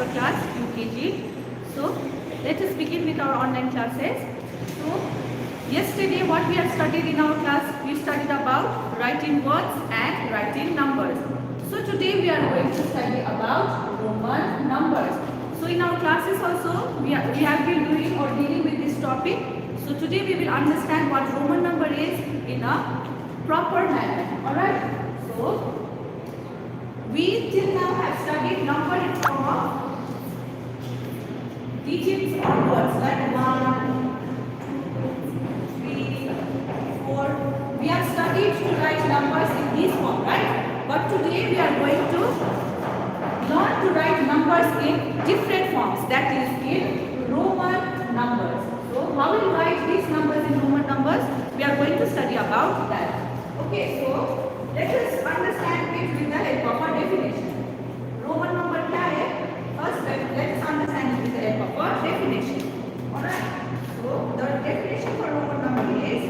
our class UKG. So let us begin with our online classes. So yesterday what we have studied in our class, we studied about writing words and writing numbers. So today we are going to study about Roman numbers. So in our classes also we have been doing or dealing with this topic. So today we will understand what Roman number is in a proper manner. Alright. So we till now have studied number in form of digits or words like 1, 2, 3, 4. We have studied to write numbers in this form, right? But today we are going to learn to write numbers in different forms, that is in Roman numbers. So how will we write these numbers in Roman numbers? We are going to study about that. Okay, so let us understand it with the help of a definition. Roman number क्या है? First, let us understand it with the help of a definition. Alright. So the definition for Roman number is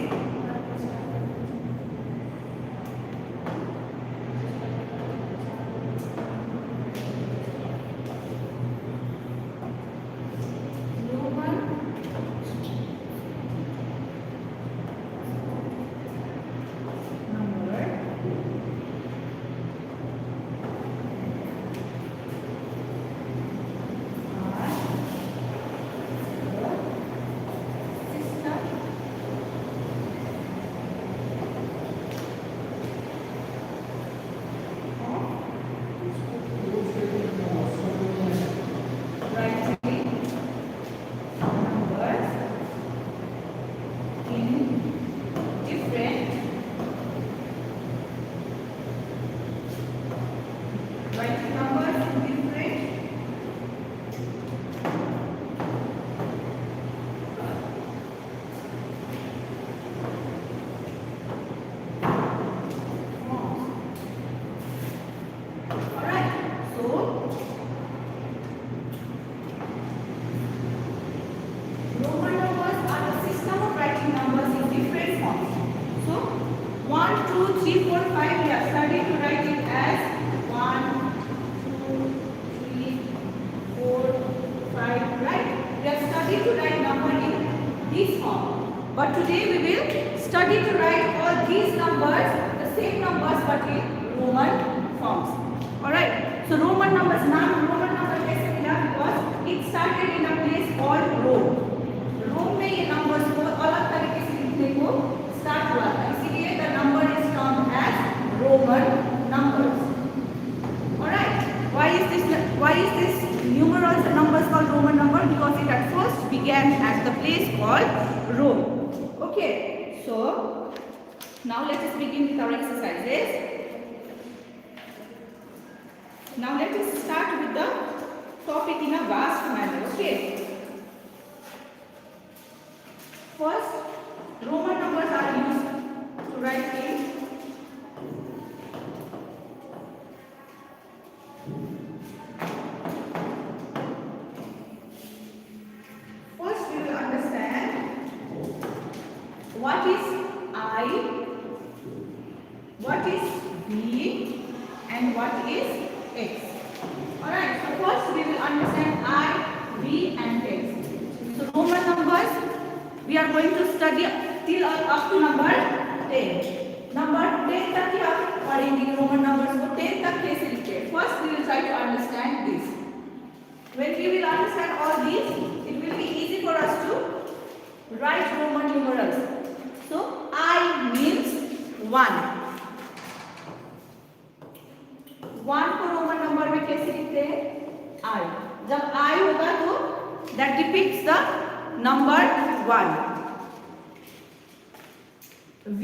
but today we will study to write all these numbers, the same numbers but in Roman forms. Alright. So Roman numbers, now Roman number कैसे मिला? Because it started in a place called Rome. Rome में ये numbers को अलग तरीके से लिखने को start हुआ था. इसीलिए the number is termed as Roman numbers. Alright. Why is this numerals numbers called Roman number? Because it at first began at the place called Rome. Okay, so now let us begin with our exercises. Now let us start with the topic in a vast manner. Okay. First, Roman numbers are used to write in what is I, what is V, and what is X. Alright, so first we will understand I, V and X. So Roman numbers, we are going to study till up to number 10. Number 10 तक क्या पढ़ेंगे Roman numbers को 10 तक कैसे लिखते हैं. First we will try to understand this. When we will understand all these, it will be easy for us to write Roman numerals. So I means 1. 1 को Roman number में कैसे लिखते हैं? I. जब I होगा तो that depicts the number 1. V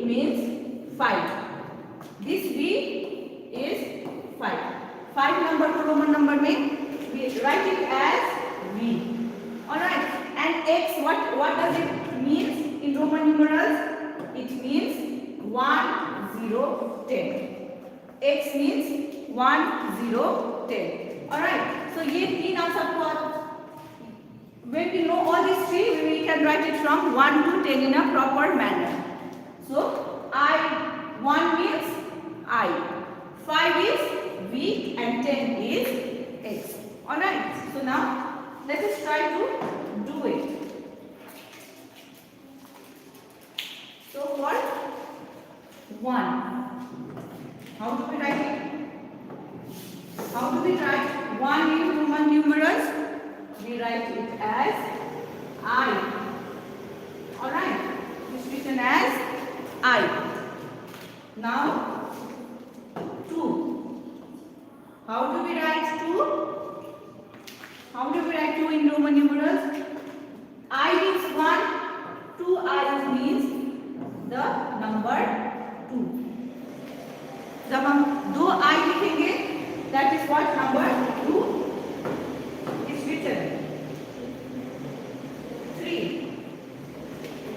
means 5. This V is 5. 5 number को Roman number में we write it as V. Alright. And X, what does it mean in Roman numerals? It means 1, 0, 10. X means 1, 0, 10. Alright. So ये तीन आप सबको, when we know all these three, we can write it from 1 to 10 in a proper manner. So I, 1 means I, 5 is V, and 10 is X. Alright. now let us try to do it. So for 1, how do we write it? How do we write 1 in Roman numerals? We write it as I. Alright, it's written as I. Now 2. How do we write 2? How do we write 2 in Roman numerals? I means 1, 2 I means the number 2. जब हम 2 I लिखेंगे, that is what number 2 is written. 3.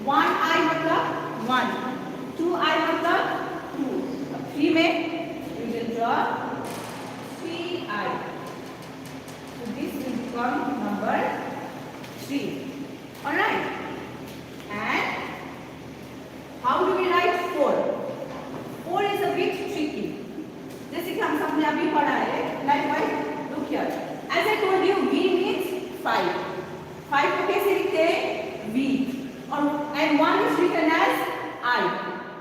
1 I मतलब 1, 2 I मतलब 2. 3 में we will draw 3 I. So this will become number 3. Alright. And how do we write 4? 4 is a bit tricky. जैसे कि हम सबने अभी पढ़ा है. Likewise, look here. As I told you, V means 5. 5 को कैसे लिखते हैं? V. And 1 is written as I.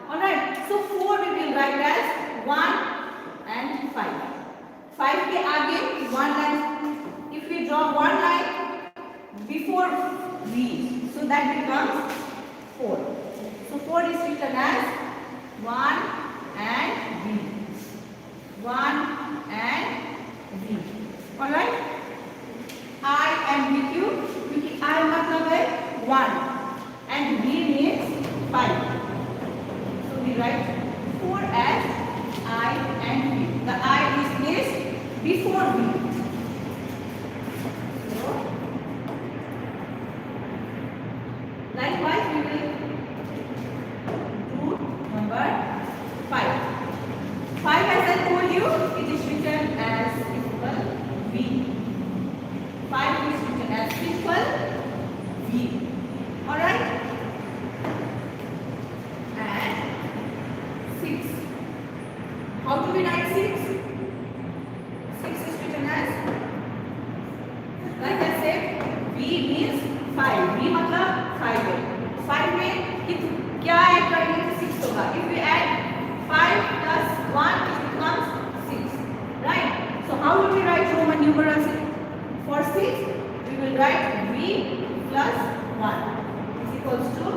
Alright. So 4 we will write as 1 and 5. 5 के आगे 1 line. If we draw 1 line before V, so that becomes 4. So 4 is written as 1 and V. 1 and V. Alright? I am with you. क्योंकि I मतलब है 1 and V means 5. So we write 4 as I and V. The I is placed before V. So likewise we will do number 5. 5, as I told you, it is written as simple V. 5 is written as simple V. Alright? And 6. How do we write 6? 6 is written as, like I said, V means 5. V मतलब 5 है. 5 में क्या add करेंगे तो 6 होगा. If we add 5 plus 1, it becomes 6. Right? So how do we write Roman numerals? For 6, we will write V plus 1 is equals to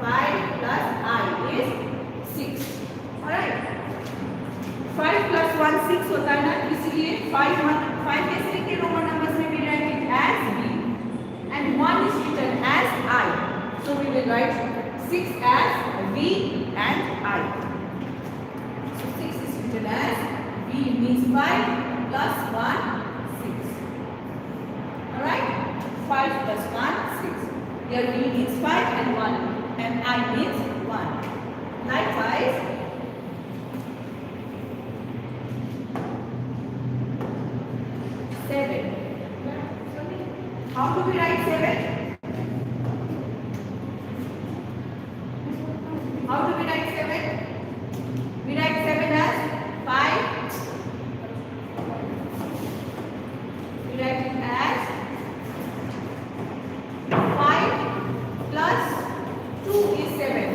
5 plus I is 6. Alright? 5 plus 1 6 होता है ना, इसलिए 5 कैसे लिखते रोमन नंबर्स में? We write it as V and 1 is written as I. So we will write 6 as V and I. So 6 is written as V means 5 plus 1 6. Alright? 5 plus 1 6. Here V means 5 and 1 and I means 1. Likewise, 7. How do we write 7? How do we write 7? We write 7 as 5. We write it as 5 plus 2 is 7.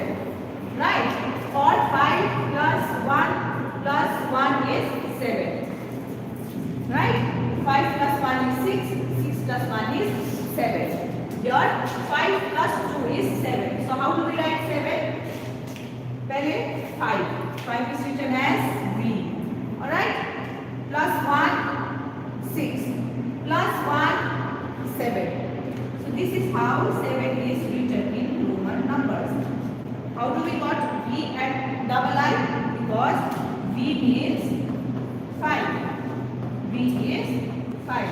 Right? Or 5 plus 1 plus 1 is 7. Right? 5 plus 1 is 6. 6 plus 1 is 7. Here 5 plus 2 is 7. So how do we write 7? पहले 5. 5 is written as V. Alright? Plus 1 6. Plus 1 7. So this is how 7 is written in Roman numbers. How do we got V and double I? Because V means 5. V is 5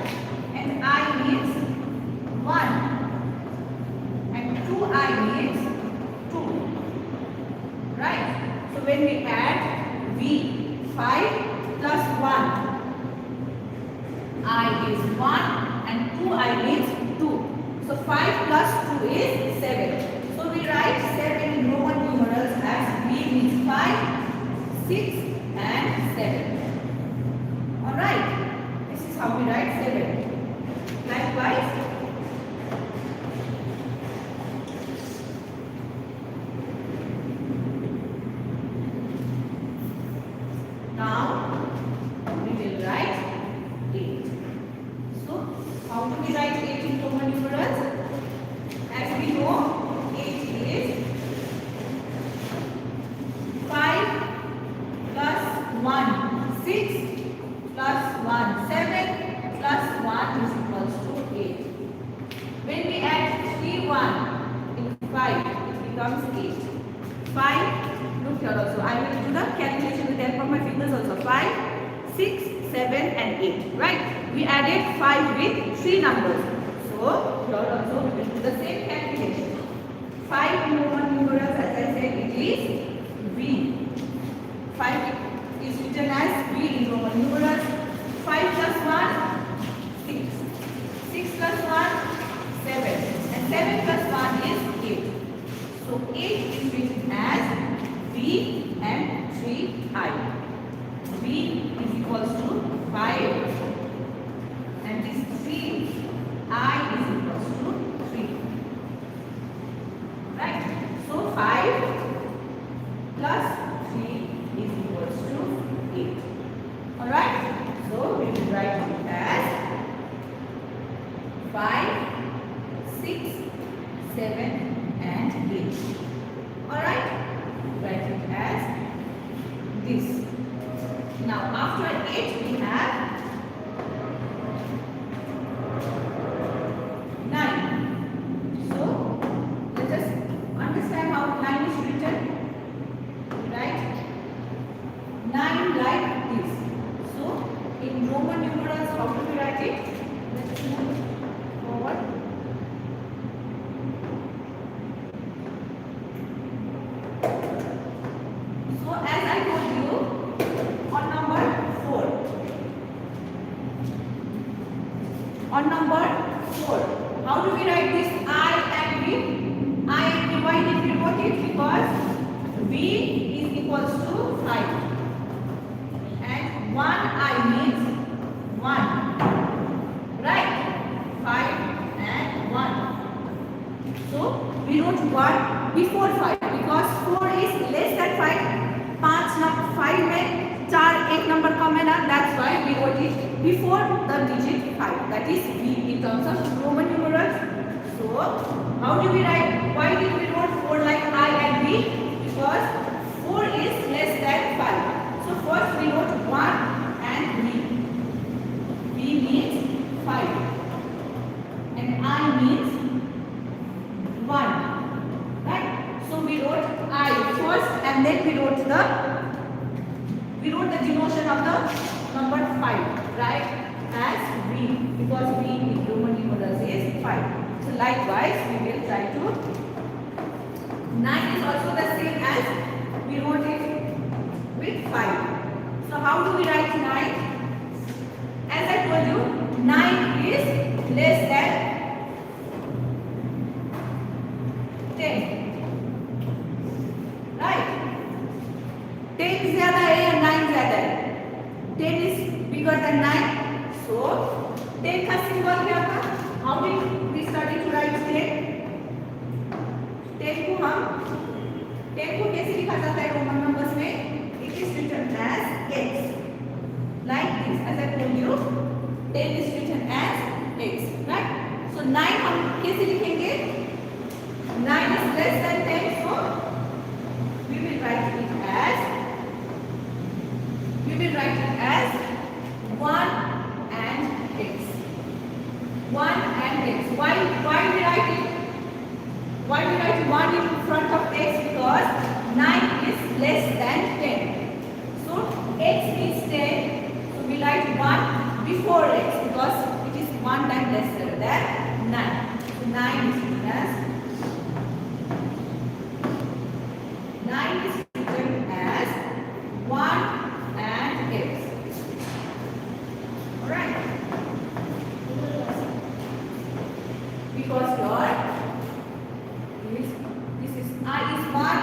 and I means 1 and 2I means 2. Right? So when we add V, 5 plus 1, I is 1 and 2I means 2. So 5 plus 2 is 7. So we write 7 in Roman numerals as V means 5, 6 and 7. Alright? This is how we write 7. Likewise, now we will write 8. So, how do we write 8 in Roman numerals? As we know, 8 is 5 plus 1, 6 plus 1, 7 plus 1 is equals to 8. When we add 3 1 in 5, it becomes 8. 5, look here also, I will do the calculation with the help of my fingers also. 5, 6, 7 and 8, right? We added 5 with 3 numbers. So, here also we will do the same calculation. 5 in Roman numerals, as I said, it is V. 5 is written as V in Roman numerals. 5 plus 1, 6. 6 plus 1, 7. And 7 plus 1 is 8. So 8 is written as V and 3I. V is equals to 5 and this 3I is equals to 3. Right? So 5 plus 3 is equals to 8. Alright? So we will write it as 5, 6, 7 and 8. Alright? Write it as this. Now after 8 we have 9. So let us understand how 9 is written. Right? 9 like this. So in Roman numerals, how do we write it? Let's move forward. So as I told you, on number 4. On number 4, how do we write this I and V? I and V, why did we wrote it? Because V is equals to 5. And 1I means 1. Right? 5 and 1. So we wrote 1 before 5 because 4 is less than 5. 5 में 4 एक number कम है ना, that's why we wrote it before the digit 5. That is V in terms of Roman numerals. So how do we write? Why did we wrote 4 like I and V? Because 4 is less than 5. So first we wrote 1 and V. V means 5 and I means 1. Right? So we wrote I first and then we wrote the denotation of the number 5, right? As V, because V in Roman numerals is 5. So likewise we will try to. 9 is also the same as we wrote it with 5. So how do we write 9? As I told you, 9 is less than 10. Right? 10 ज़्यादा है या 9 ज़्यादा है? 10 is bigger than 9. So 10 का symbol क्या था? How did we study to write 10? 10 को कैसे लिखा जाता है रोमन नंबर्स में? It is written as x. Like this. As I told you, 10 is written as x. Right? So 9 हम कैसे लिखेंगे? 9 is less than 10. So we will write it as 1 and x. 1 and x. Why we write it? Why we write 1 in front of x? Because 9 is less than 10. So x is 10. So we write 1 before x because it is 1 time lesser than 9. So 9 is written as 1 and x. Alright. Because here this is I is 1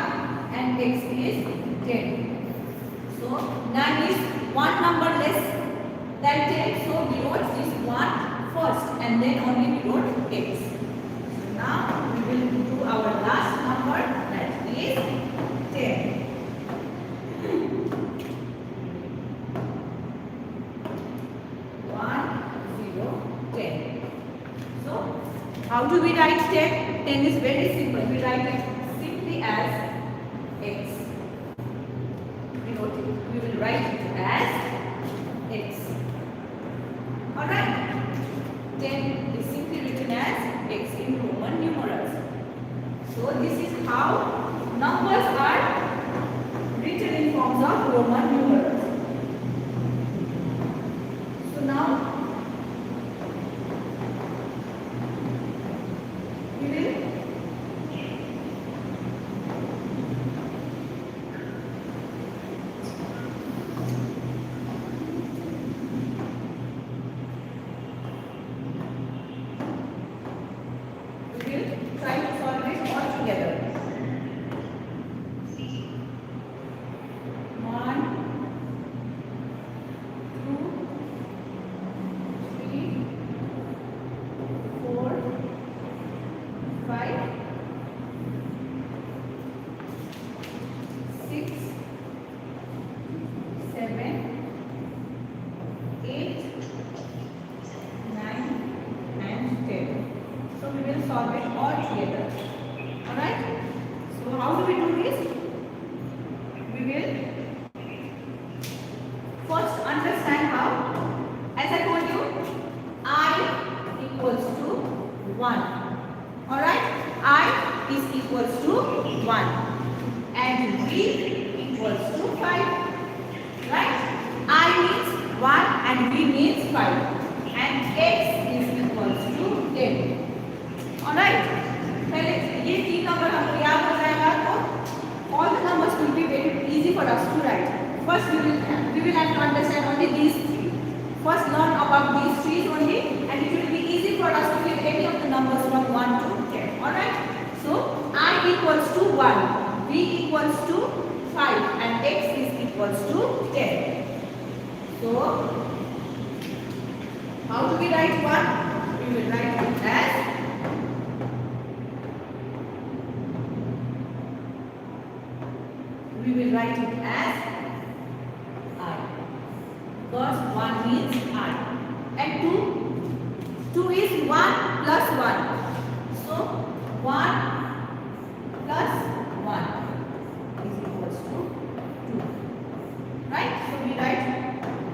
and x is 10. So 9 is one number less than 10. So we wrote this 1 first and and then only we wrote x. So now we will do our last number, that is 10. 1, 0, 10. So how do we write 10? 10 is very simple. We write it simply as x. We will write it as x. Alright. 10 is simply written as x in Roman numerals. So this is how numbers are written in forms of Roman numerals. So now we will try to solve it all together. 1, 2, 3, 4, 5, 6, 7, 8, 9, and 10. So we will solve it all together. Alright? So how do we do this? We will first understand how. As I told you, I equals to 1. Alright? I is equals to 1. And V equals to 5. Right? I means 1 and V means 5. And X is equals to 10. Alright, पहले ये तीन number हमको याद हो जाएगा तो all the numbers will be very easy for us to write. First we will have to understand only these three. First learn about these three only, and it will be easy for us to give any of the numbers from 1 to 10. Alright, so I equals to 1, V equals to 5, and X is equals to 10. So how do we write 1? We will write it as I, because 1 means I, and 2 is 1 plus 1, so 1 plus 1 is equals to 2, right? So we write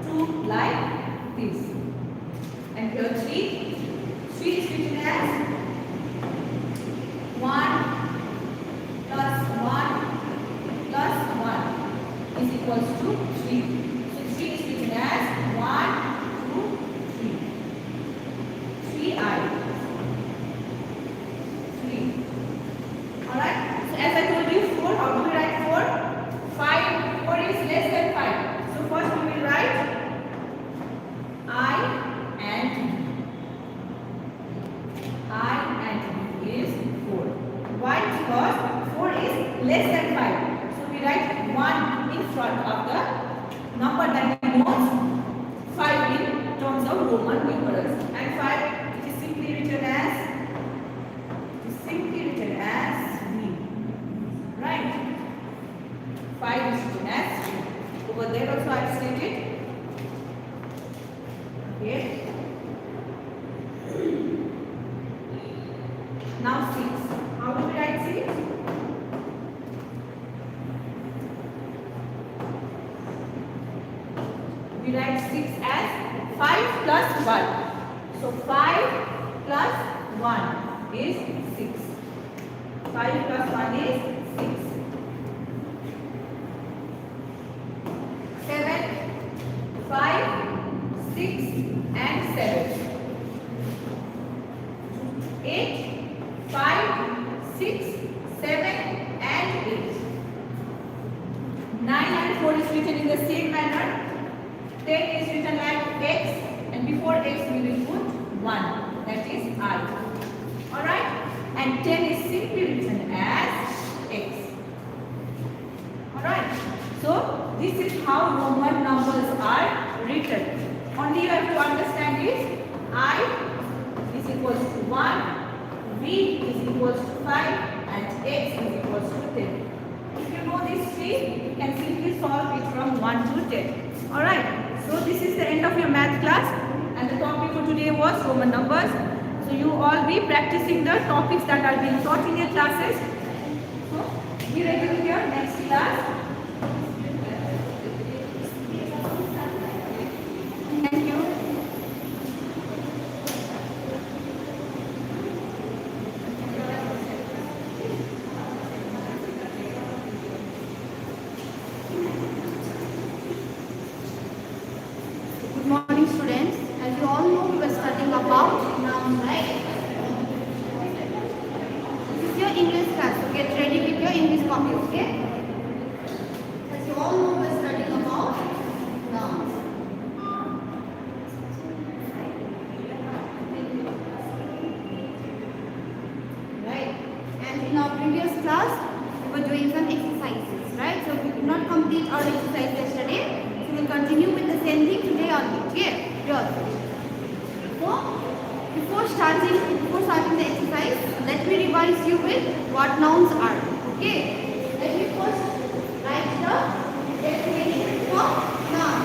2 like this, and here 3 is written as 1 plus 1 plus 1 is equals to 3. So 3 is written as 1, 2, 3. 3i. 3. Alright. So as I told you 4, how do we write 4? 4 is less than 5. So first we will write I and V. I and V is 4. Why? Because 4 is less than 5. So we write 1 in front of the number that denotes 5 in terms of Roman numerals. And 5 it is simply written as V. Right? 5 is written as V. Over there also I have stated. Okay. Now 6. How do we write 6? We write 6 as 5 plus 1. So 5 plus 1 is 6. 5 plus 1 is 6. 7, 5, 6 and 7. 8, 5, 6, 7 and 8. 9 and 4 is written in the same manner. 10 is written like x, and before x we will put 1, that is I. Alright? And 10 is simply written as x. Alright? So this is how Roman numbers are written. Only you have to understand is I equals to 1, v is equals to 5 and x is equals to 10. If you know these three, you can simply solve it from 1 to 10. Alright, so this is the end of your math class and the topic for today was Roman numbers. So you all be practicing the topics that are being taught in your classes. So be ready with your next class. Thank you. Good morning, students. As you all know, we were studying about nouns, right? This is your English class, so get ready with your English copy, okay? As you all know, we were studying about nouns. Right? And in our previous class, we were doing some exercises, right? So we could not complete our exercise yesterday. So we'll continue with the same thing today only, okay? Good. So, before starting the exercise, let me revise you with what nouns are. Okay? Let me first write the definition for noun.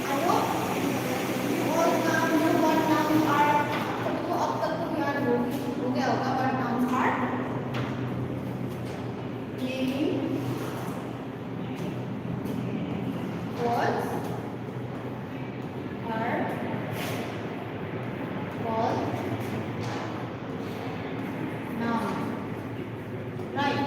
I hope all now know what nouns are. सबको अब तक तो याद हो गया होगा what nouns are. Name, words are called noun. Right.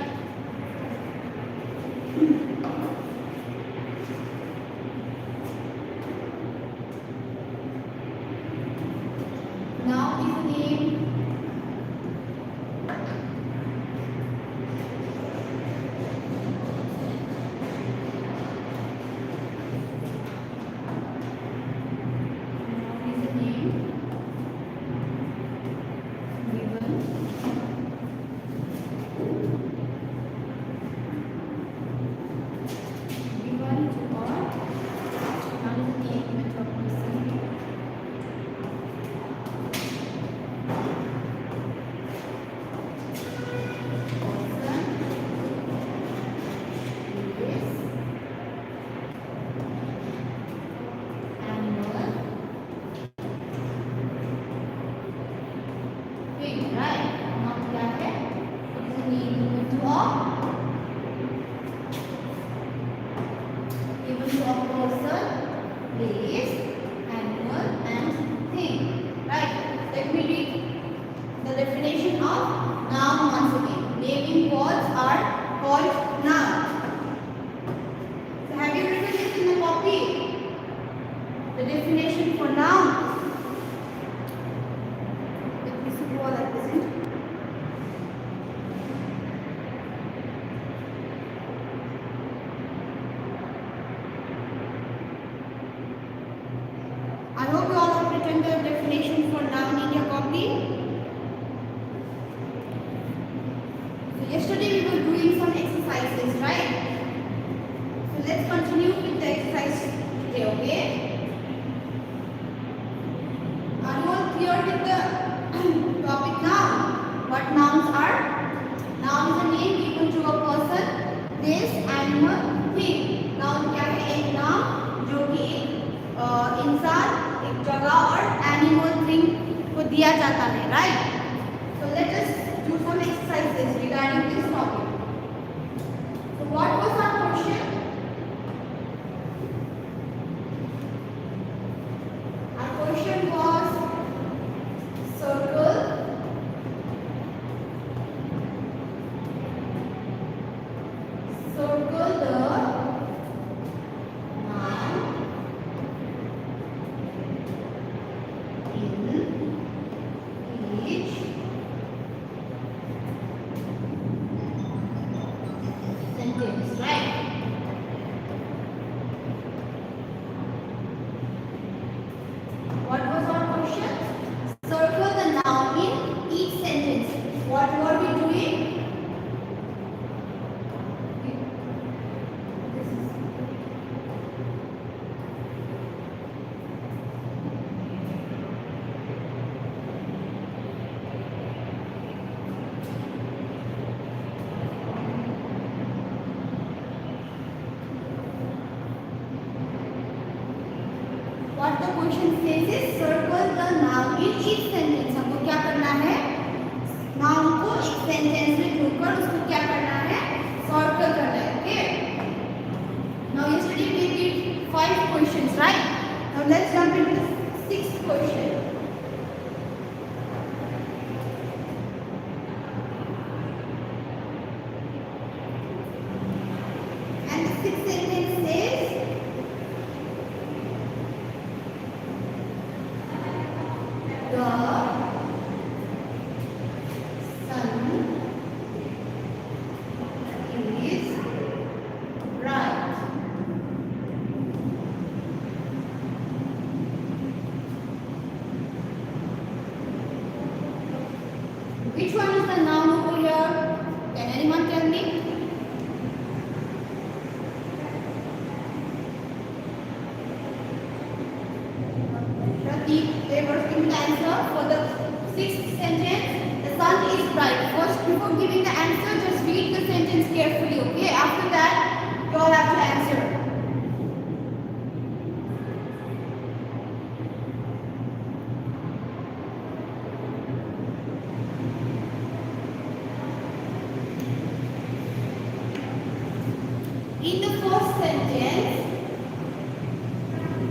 Noun is a name. Noun is a name given given to or noun is a name given to a person. The definition of noun once again. Naming words are called noun. So have you written this in the copy? The definition for noun. Let me see who all are present. I hope you all have written the definition for noun in your copy. Yesterday we were doing some exercises, right? So let's continue with the exercise today, okay? Are you all clear with the topic now? What nouns are? Noun is a name given to a person, place, animal, thing. Noun क्या है? एक नाम जो कि एक इंसान, एक जगह और animal thing को दिया जाता है, right? So let us do some exercises regarding this topic. So what was our question? Our question was circle the noun in each sentence, right? the question says is circle the noun in each sentence. हमको क्या करना है? noun को एक sentence में जोड़कर उसको क्या करना है? circle करना है. Okay. Now yesterday we did 5 questions, right? Now let's jump into the 6th question. And the 6th sentence says the sun is bright. Which one is the noun over here? Can anyone tell me? Pratik, they were giving the answer for the 6th sentence. The sun is bright. First, before giving the answer, just read the sentence carefully, okay? After that, you all have to answer. In the first sentence,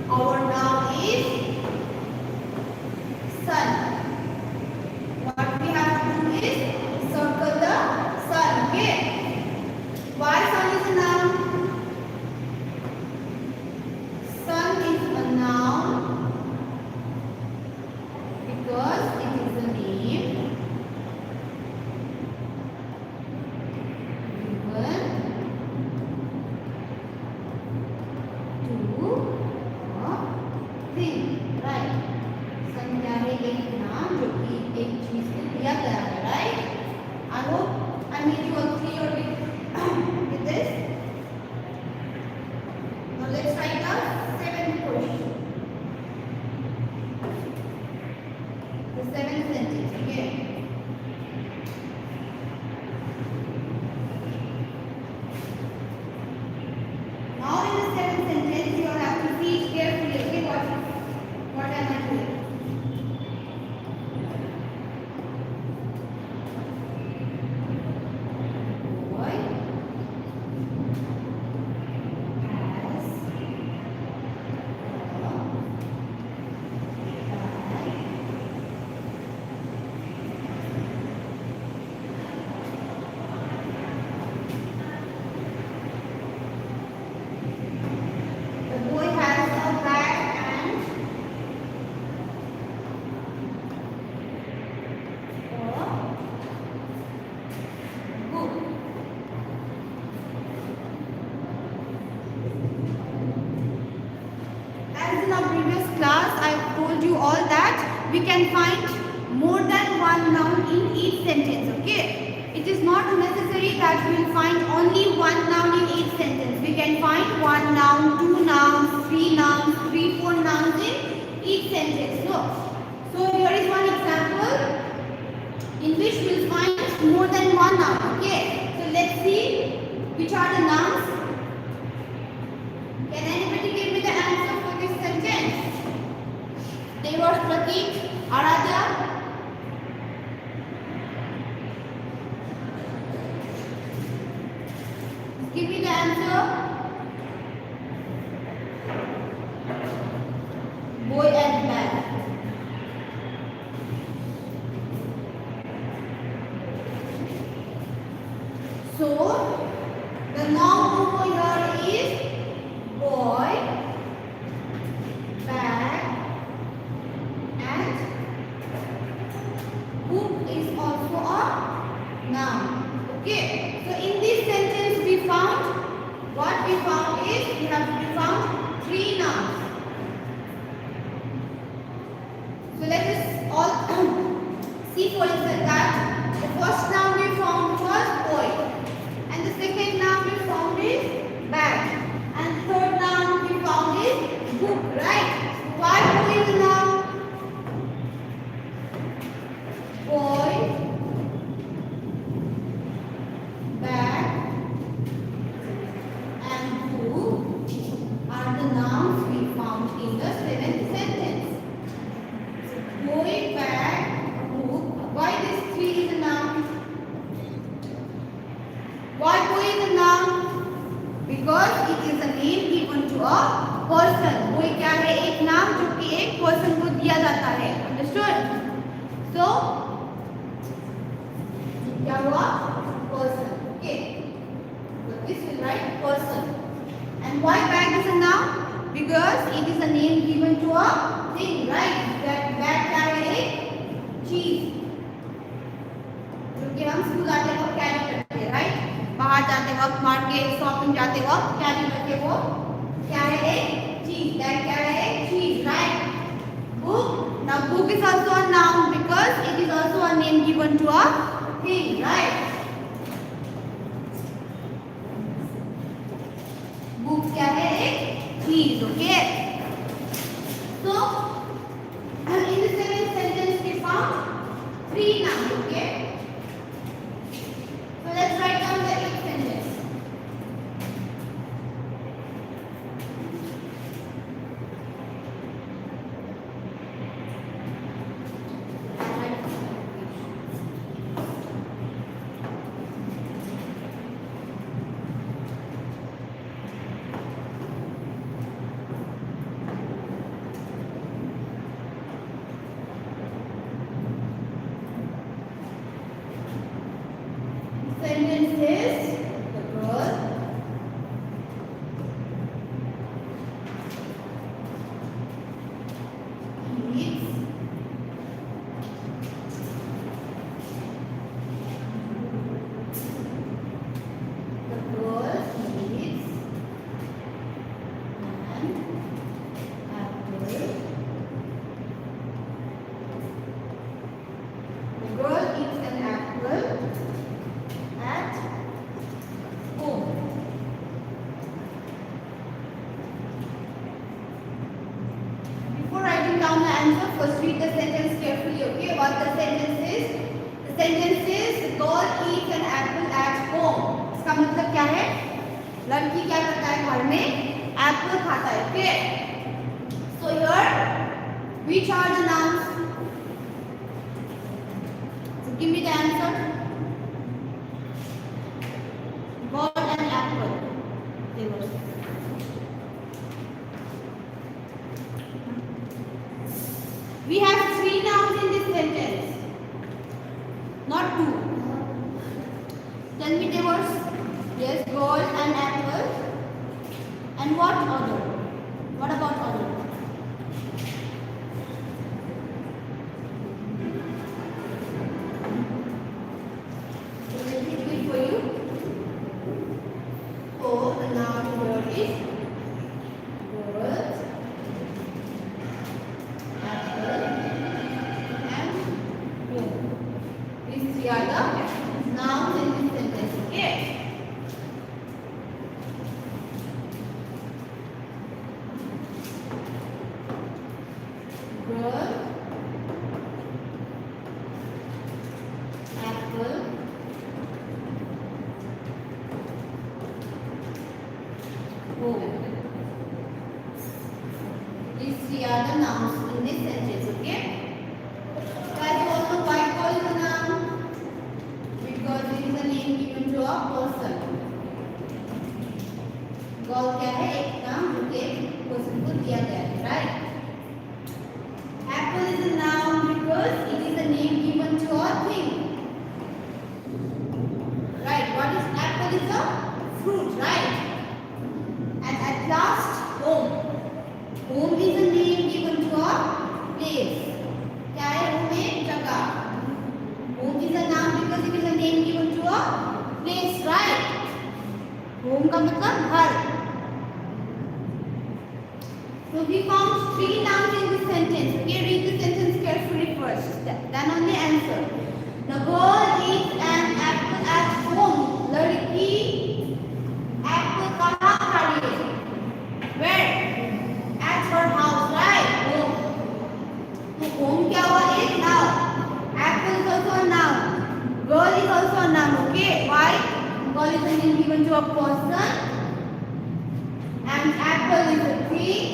our noun is sun. What we have to do is circle the sun, okay? Why sun is a noun? Sun is a noun because it is a name given to a thing, right? सन क्या है? एक नाम जो कि एक चीज को दिया गया है, right? I hope I made you all clear with this. Now let's write the 7th question. The 7th sentence, okay? Now in the 7th sentence, you all have to see it carefully, okay? What am I doing? Boy has the boy has a bag and a book. As in our previous class, I told you all that we can find more than one noun in each sentence, okay? It is not necessary that we will find only one noun in each sentence. We can find one noun, 2 nouns, 3 nouns, 3, 4 nouns in each sentence. Look. So here is one example in which we will find more than one noun, okay? So let's see which are the nouns. Can anybody give me the answer for this sentence? They were Pratik, Aradhya. Give me the answer. Boy and man. So the noun over here is boy, bag, and book is also a noun. Okay. So in this sentence we found what we found is we found 3 nouns. So let us all see for instance that the first noun we found was boy, and the second noun we found is bag, and the third noun we found is book, right? Why boy is a noun? Boy, bag, and book are the nouns we found in the 7th sentence. Person, कोई क्या है, एक नाम जो कि एक person को दिया जाता है। अंडरस्टूड? सो क्या हुआ? Person. Okay, so this will write person. And why bag is a noun? Because it is a name given to a thing, right? That bag क्या है? एक चीज जो कि हम स्कूल जाते वक्त कैरी करते हैं, राइट? बाहर जाते वक्त, मार्केट शॉपिंग जाते वक्त कैरी करते, वो क्या है? एक चीज. दैट क्या है? एक चीज, right? Book. Now book is also a noun because it is also a name given to a thing, right? Book क्या है? एक चीज. Okay, so in the seventh sentence we found three nouns. Okay, so let's write down the eighth sentence. Sentence is the girl eats an apple at home. Before writing down the answer, first read the sentence carefully. Okay, what the sentence is? The sentence is the girl eats an apple at home. इसका मतलब क्या है? लड़की क्या करता है घर में? एप्पल खाता है. Okay. So here, which are the nouns? So give me the answer. Got an apple. We have three nouns in this sentence, not two. Tell me the words. Yes, gold and apple. And what other? What about other? So let me do it for you. So the noun word is gold, apple, and home. These three are the nouns in this sentence. Okay. Girl, apple, home. These three are the nouns in this sentence. Okay. Guys, you also why call is a noun? Because it is a name given to a person. Girl क्या है? एक नाम जो कि एक person को दिया गया है, right? Apple is a noun because it is a name given to a thing. Right? What is apple? Is a fruit, right? And at last, home. Home is a name given to a place. क्या है home? एक जगह. Home is a noun because it is a name given to a place, right? Home का मतलब घर. So we found three nouns in this sentence. Okay, read the sentence carefully first. Then only answer. The girl eats an apple at home. लड़की apple कहाँ खा रही है? Where? At her house, right? Home. तो home क्या हुआ? एक noun. Apple is also a noun. Girl is also a noun. Okay, why? Girl is a name given to a person. And apple is a thing.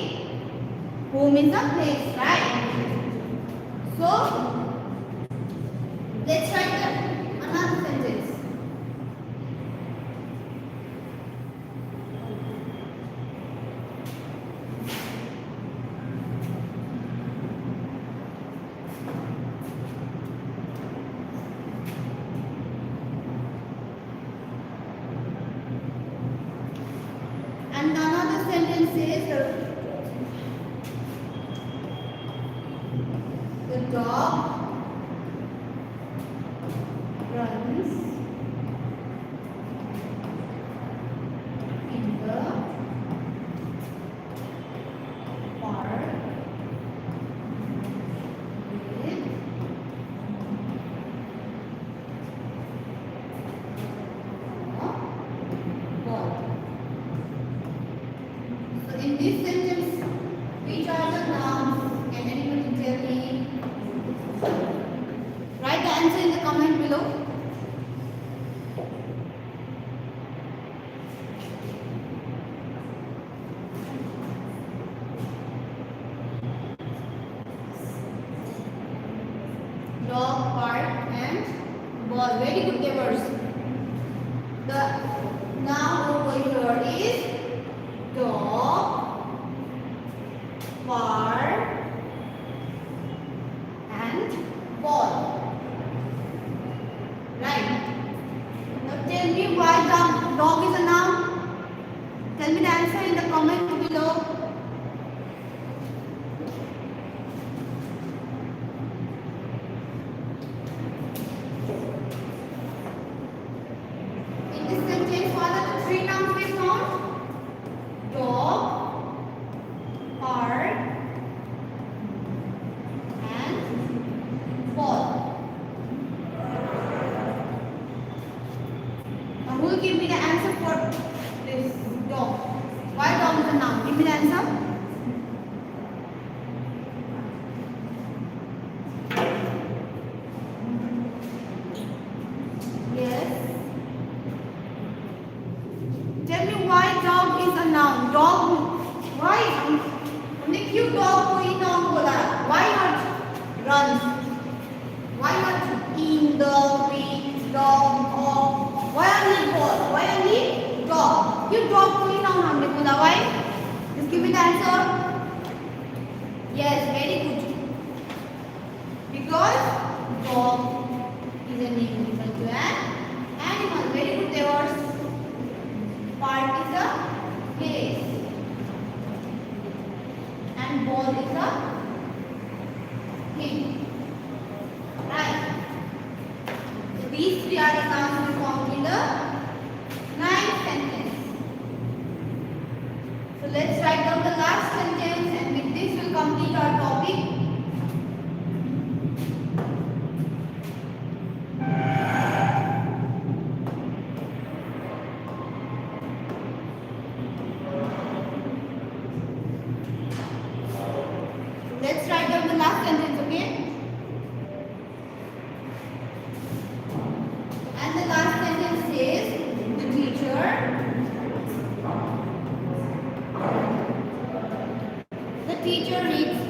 Home is a place, right? So, let's write another sentence. sentence says the dog runs in the park with a ball. So in this sentence, which are the nouns? Can anybody tell me? Write the answer in the comment below. Dog, park and ball. Very good neighbors. The noun over here is dog, park and ball. Right. Now tell me why the dog is a noun. Tell me the answer in the comment below. In this sentence, what are the three nouns we found? Dog, park, and ball. Now, who will give me the answer for this dog? Why dog is a noun? Give me the answer. Yes. Tell me why dog is a noun. Dog. Why? हमने क्यों dog को ही noun बोला? Why not runs? Why not in the week dog or why only ball? Why only dog? क्यों dog को ही noun हमने बोला? Why? Just give me the answer. Yes, very good. Because dog is a name given to an animal. Very good, viewers. Park is a place and ball is a thing. Right. So these three are the nouns we found in the ninth sentence. So let's write down the last sentence and with this we'll complete our topic. Let's write down the last sentence, okay? And the last sentence says the teacher reads a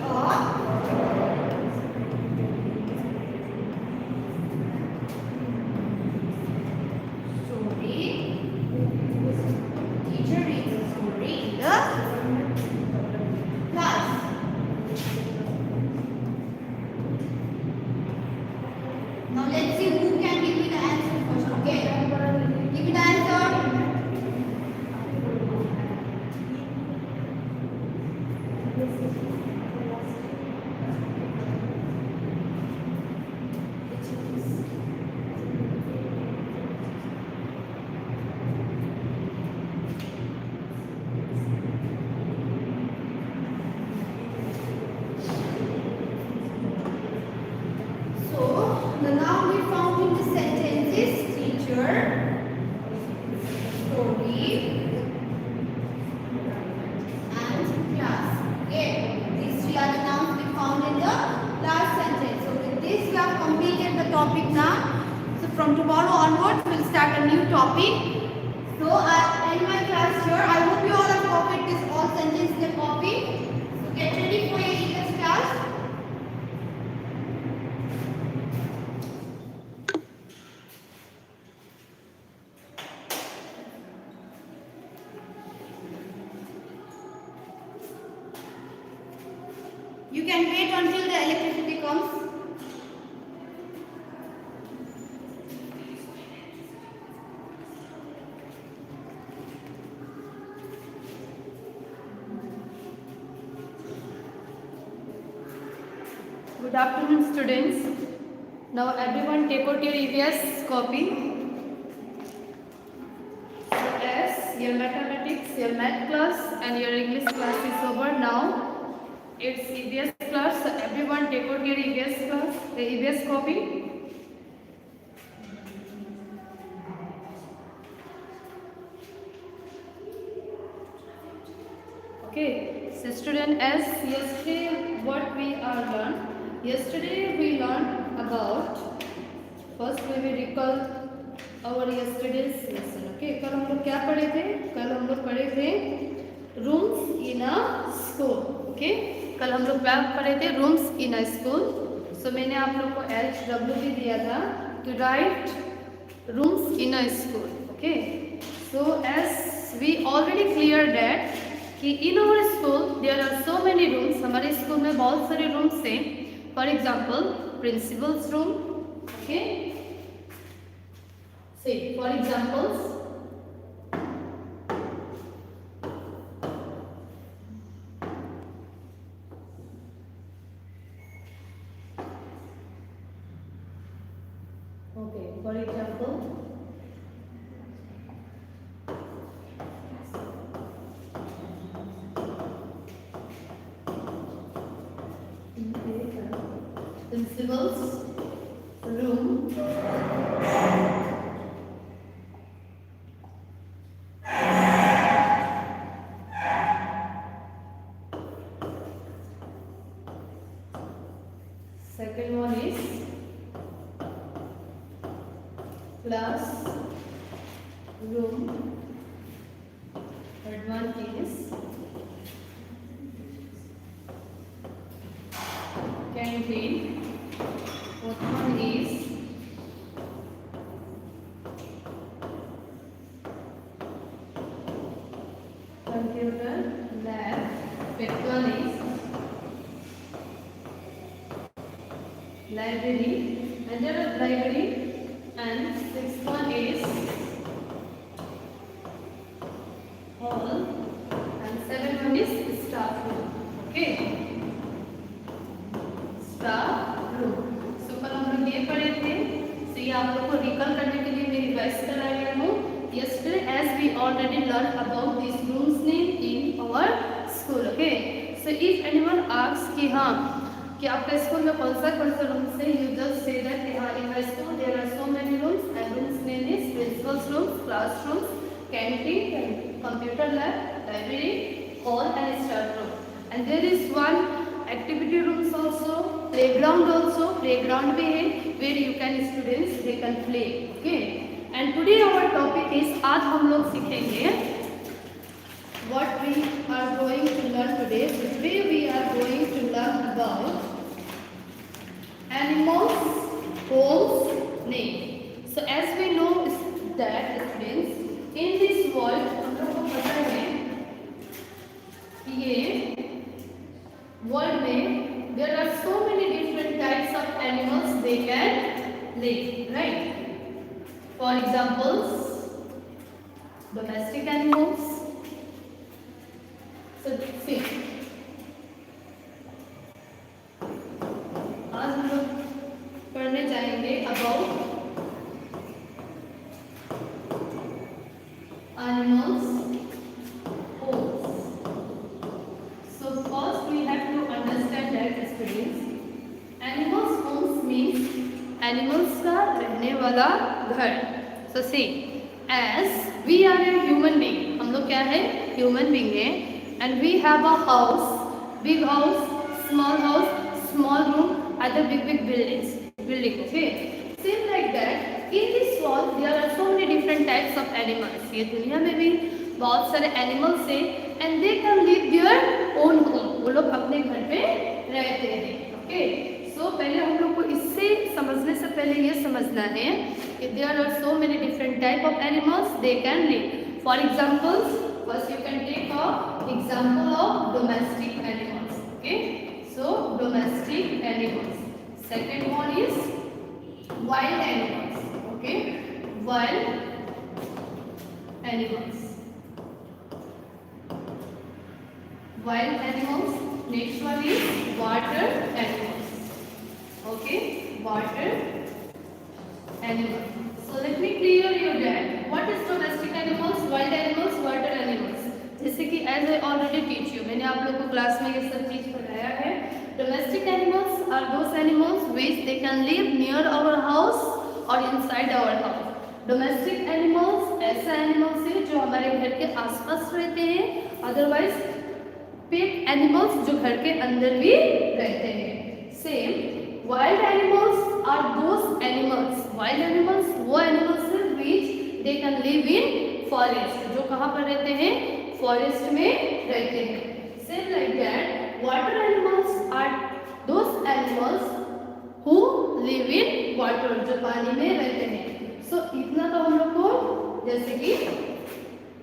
story. Teacher reads a story in the class. Now let's see who can give me the answer first, okay? Give me the answer. The noun we found in the sentence is teacher, story, and class. Okay, these three are the nouns we found in the last sentence. So with this we have completed the topic now. So from tomorrow onwards we'll start a new topic. So I end my class here. I hope you all have copied this all sentences in the copy. So get ready for your English class. You can wait until the electricity comes. Good afternoon, students. Now everyone take out your EVS copy. So as your mathematics, your math class and your English class is over now. It's EVS class. So everyone take out your EVS class, the EVS copy. Okay. So student, as yesterday what we are learned. Yesterday we learned about. First we will recall our yesterday's lesson. Okay, कल हम लोग क्या पढ़े थे? कल हम लोग पढ़े थे rooms in a school. Okay, कल हम लोग क्या पढ़े थे? Rooms in a school. So मैंने आप लोग को HW भी दिया था to write rooms in a school. Okay, so as we already cleared that कि in our school there are so many rooms. हमारे स्कूल में बहुत सारे rooms हैं. For example, principal's room. Okay. Say, for examples, okay, for example, principal's room. Second one is class room. Third one is canteen. Fourth one is computer lab. Fifth one is library, under library, and sixth one is hall, and seventh one is staff room. Okay, staff room. So कल हम लोग ये पढ़े थे. So ये आप लोग को रिकॉल करने के लिए मैं रिवाइज करा रही हूँ. Yesterday, as we already learned about these rooms name in our school. Okay, so if anyone asks कि हाँ कि आपका स्कूल में कौन सा रूम से, you just say that in my school there are so many rooms and rooms name is principal's rooms, classrooms, canteen, computer lab, library, hall and staff room. And there is one activity rooms also, playground also, playground भी है where you can students they can play. Okay, and today our topic is आज हम लोग सीखेंगे what we are going to learn today. So today we are going to learn about animals, homes, name. So as we know that students in this world हम लोग को पता है कि ये world में there are so many different types of animals they can live, right? For examples, domestic animals. So see, आज हम लोग पढ़ने जाएंगे about animals, homes. So first we have to understand that students, animals homes means animals का रहने वाला घर. So see, as we are a human being, हम लोग क्या है? Human being है. And we have a house, big house, small room, other big building. Okay, same like that. In this world, there are so many different types of animals. ये दुनिया में भी बहुत सारे animals हैं, and they can live their own home. वो लोग अपने घर पे रहते हैं. Okay, so पहले हम लोग को इससे समझने से पहले ये समझना है कि there are so many different type of animals they can live. For examples. First, you can take an example of domestic animals. Okay, so domestic animals. Second one is wild animals. Okay, wild animals. Wild animals. Next one is water animals. Okay, water animal. So let me clear you that what is domestic animals, wild animals, water animals. जैसे कि as I already teach you, मैंने आप लोगों को class में ये सब चीज पढ़ाया है. Domestic animals are those animals which they can live near our house or inside our house. Domestic animals ऐसा animals है जो हमारे घर के आसपास रहते हैं. Otherwise पेट एनिमल्स जो घर के अंदर भी रहते हैं. Same wild animals are those animals. Wild animals वो एनिमल्स हैं which they can live in forest. जो कहाँ पर रहते हैं? फॉरेस्ट में रहते हैं. Same like that water animals are those animals who live in water. जो पानी में रहते हैं. सो इतना तो हम लोग को जैसे कि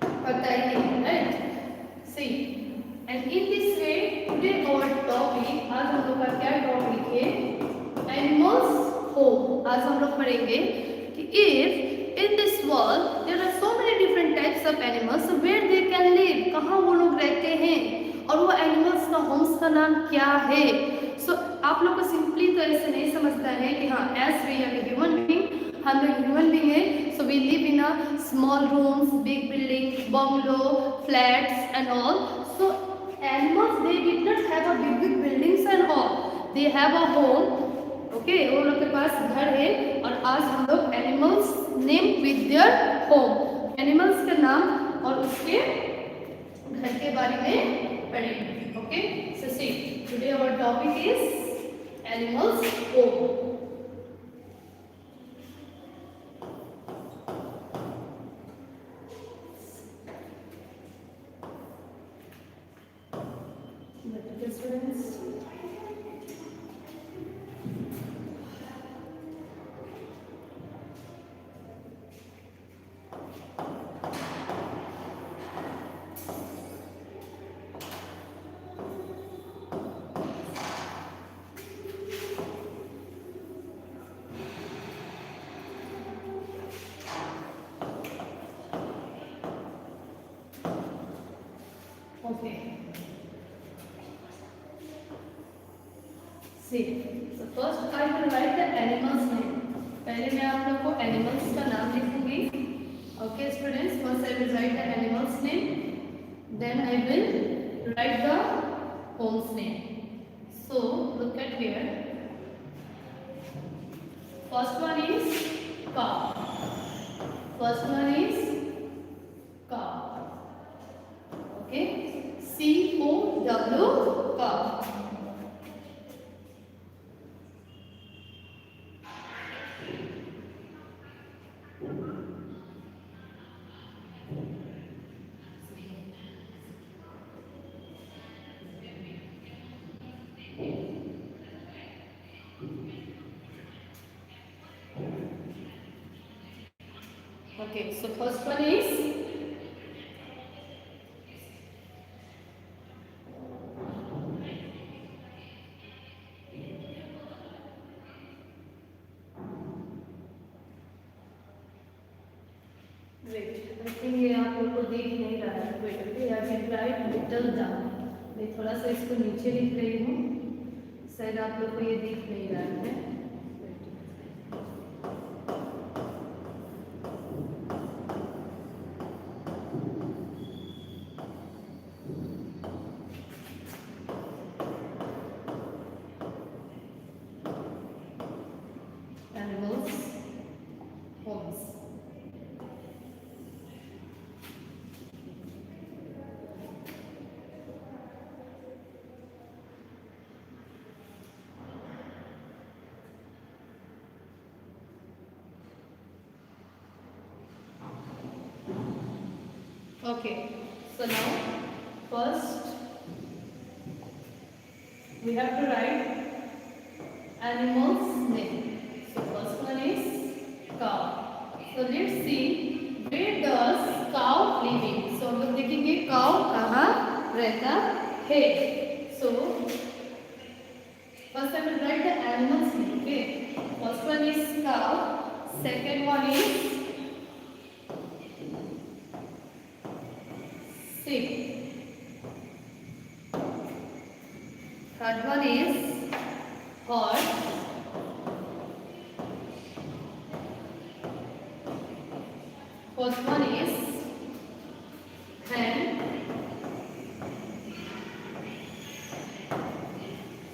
पता ही नहीं है. Right. See and in this way today our topic आज हम लोग का क्या टॉपिक है? Animals home. आज हम लोग पढ़ेंगे कि if in this world there are so many different types of animals, so where they can live, कहाँ वो लोग रहते हैं और वो एनिमल्स का होम्स का नाम क्या है. सो आप लोग को सिंपली तो ऐसे नहीं समझता है कि हाँ as we are human being, हम लोग ह्यूमन बीइंग है. So we live in a small rooms, big building, bungalow, flats and all. So animals they did not have a big buildings and all, they have a home. Okay, वो लोग के पास घर है. और आज हम लोग animals name with their home, animals का नाम और उसके घर के बारे में पढ़ेंगे. Okay, so see today our topic is animals home. Students, okay. See, so first I will write the animals name. पहले मैं आप लोग को animals का नाम लिखूंगी. Okay students, first I will write the animals name, then I will write the homes name. So look at here. First one is cow. First one is cow. Okay, C-O-W, cow. Okay, so first one is wait, I think ये आप लोग को देख नहीं रहा है. Wait, okay, I can write little down. मैं थोड़ा सा इसको नीचे लिख रही हूँ, शायद आप लोग को ये दिख नहीं रहा है. Animals homes. Okay, so now first we have to write animals name. So first one is cow. So let's see where does cow living. So हम लोग देखेंगे cow कहाँ रहता है. So first I will write the animals name. Okay, first one is cow. Second one is sheep. Third one is horse. First one is hand.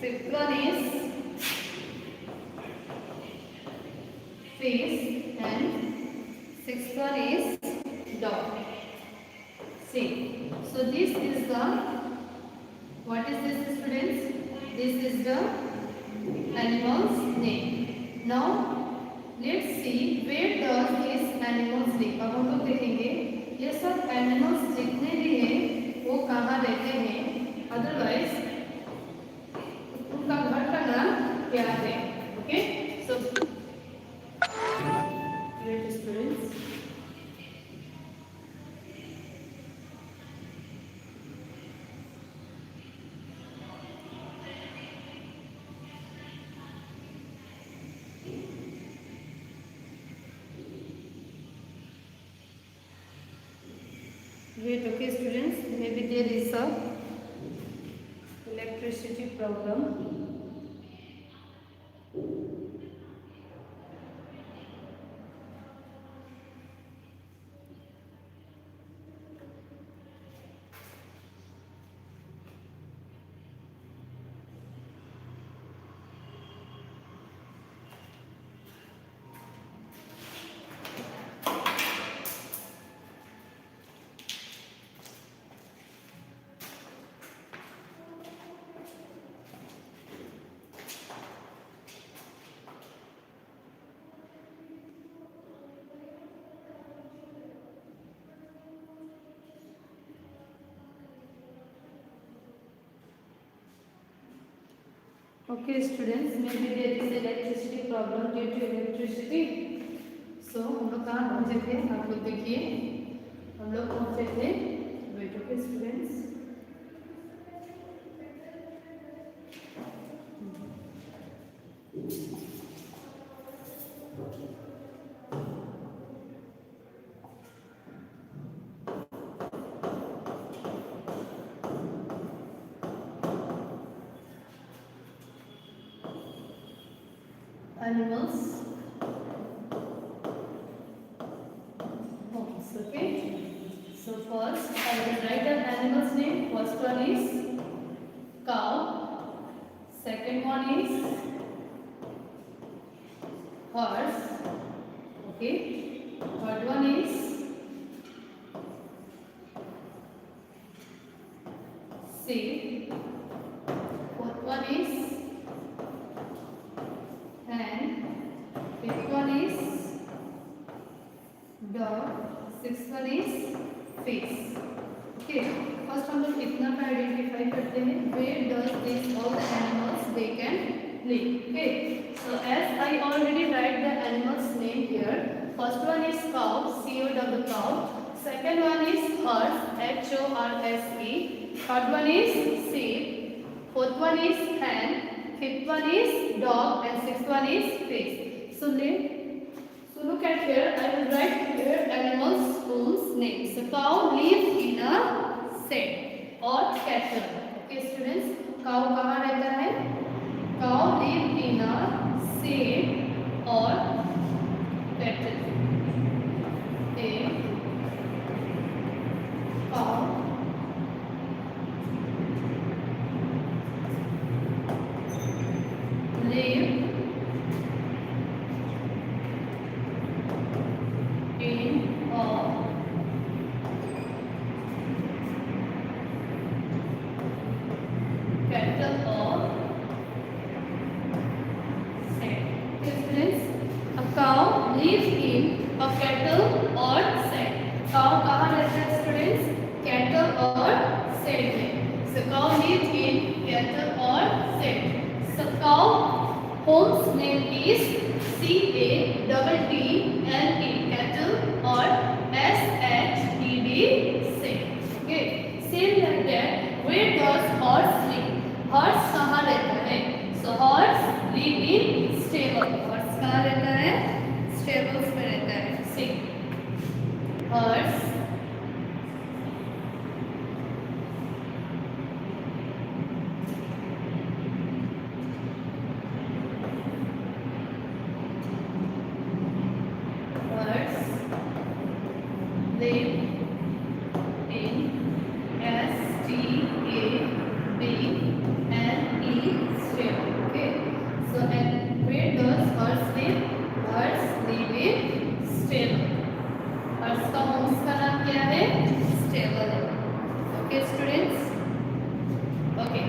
Fifth one is face, and sixth one is dog. See, so this is the, what is this, students? This is the animal's name. Now let's see where does this animals live. अब हम लोग देखेंगे ये सब animals जितने भी हैं वो कहाँ रहते हैं, otherwise उनका घर का नाम क्या है. Okay, so great students. Wait, okay students, maybe there is a electricity problem. Okay students, maybe there is electricity problem due to electricity. So हम लोग कहाँ पहुँचे थे, आप लोग देखिए हम लोग पहुँचे थे. Wait, okay students. Animals homes. Okay, so first I will write an animal's name. First one is cow, second one is horse, okay, third one is sheep, fourth one is hen, fifth one is dog, sixth one is fish. Okay, first हम लोग इतना का identify करते हैं, where does this all the animals they can live. Okay, so as I already write the animals name here, first one is cow, C-O-W cow, second one is horse, H-O-R-S-E, third one is sheep, fourth one is hen, fifth one is dog, and sixth one is fish. So look at here, I will write here animals whose names. So cow lives in a shed or cattle. Okay students, cow कहाँ रहता है? Cow lives in a shed or cattle. A cow live in a cattle or shed. Students, a cow lives in a cattle or shed. Cow कहाँ रहता है students? Cattle or shed में. So cow lives in cattle or shed. So cow home's name is C-A-T-T-L-E, cattle or S-H-E-D, shed. Okay, same like that. Where does horse live? Horse कहाँ रहता है? So horse live in stable. Horse कहाँ रहता है? Stables में रहता है. See, horse उसका होम्स का नाम क्या है? स्टेबल है। Okay students, okay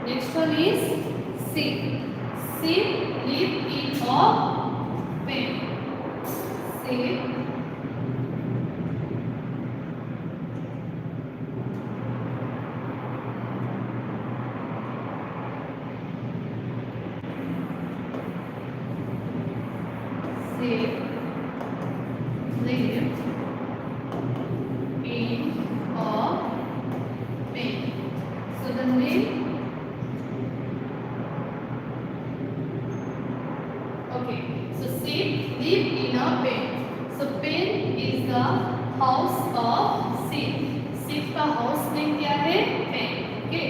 next one is sheep. Sheep live in a pen. Sheep sheep live in a pen. So the name, okay, so sheep live in a pen. So pen is the house of sheep. Sheep का house name क्या है? Pen. Okay.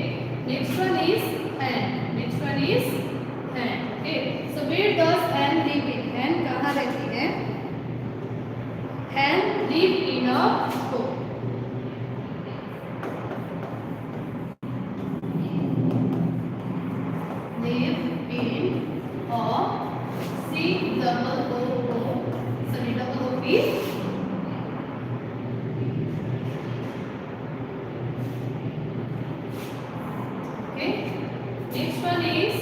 Next one is hen. Next one is hen. Okay. So where does hen live in? Hen कहाँ रहती है? Hen live in a coop. Live in a C double O O, sorry double O P. Okay. Next one is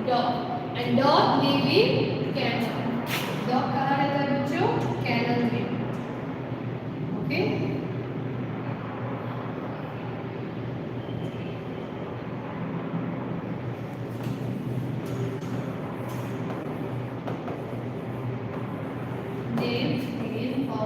dog. And dog live in kennel. Dog कहाँ रहता है बच्चों? Kennel में. Okay. Live in a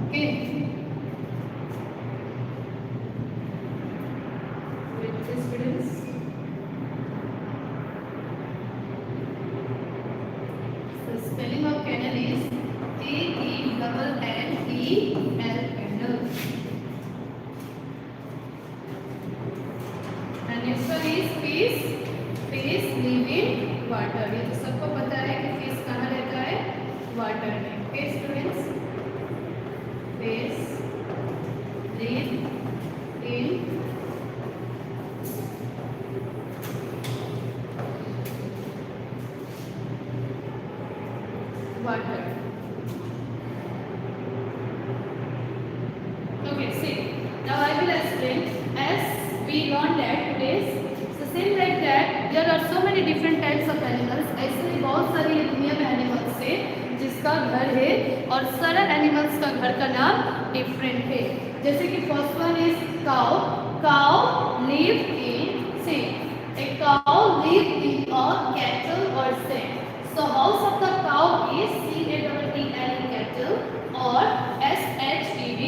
okay. Wait, students. The spelling of kennel is K-E-N-N-E-L, kennel. And next one is fish. Fish live in water. ये तो सबको पता है कि fish कहाँ रहता है? Water में. Okay students? Fish live in water. Okay, see. Now I will explain. As we learned that today, so same like that, there are so many different types of animals. ऐसे बहुत सारी ये दुनिया में animals है जिसका घर है और सारे animals का घर का नाम different है. जैसे कि first one is cow. Cow live in sea. A cow live in a cattle or shed. So house of the cow is C-A-T-T-L cattle or S-H-E-D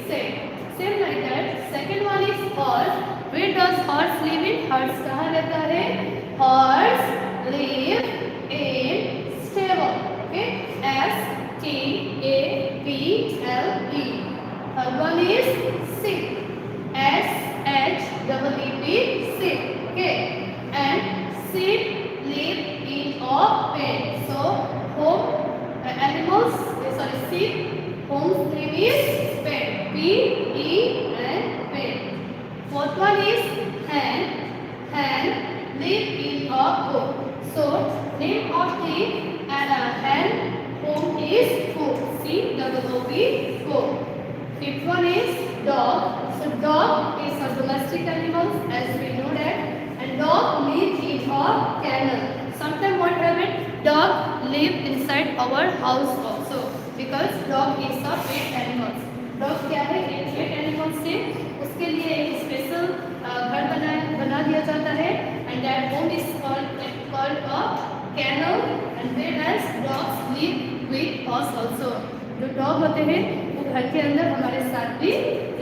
shed. Same like that. Second one is horse. Where does horse live in? Horse कहाँ रहता है? Horse live in stable. Okay. S-T-A-B-L-E. Third one is sheep. S-H-E-E-P sheep. Okay. And sheep live in a pen. So home animals. Sorry, sheep. Home's name is pen. P-E-N pen. Fourth one is hen. Hen live in a coop. So name of the hen home is coop. C-O-O-P coop. Fifth one is dog. So dog is a domestic animal as we know that. And dog live in a kennel. Sometimes what happen? Dog live inside our house also because dog is a pet animal. Dog क्या है? एक pet animal से उसके लिए एक special घर बना दिया जाता है and that home is called a kennel and whereas dogs live with us also. जो dog होते हैं वो घर के अंदर हमारे साथ भी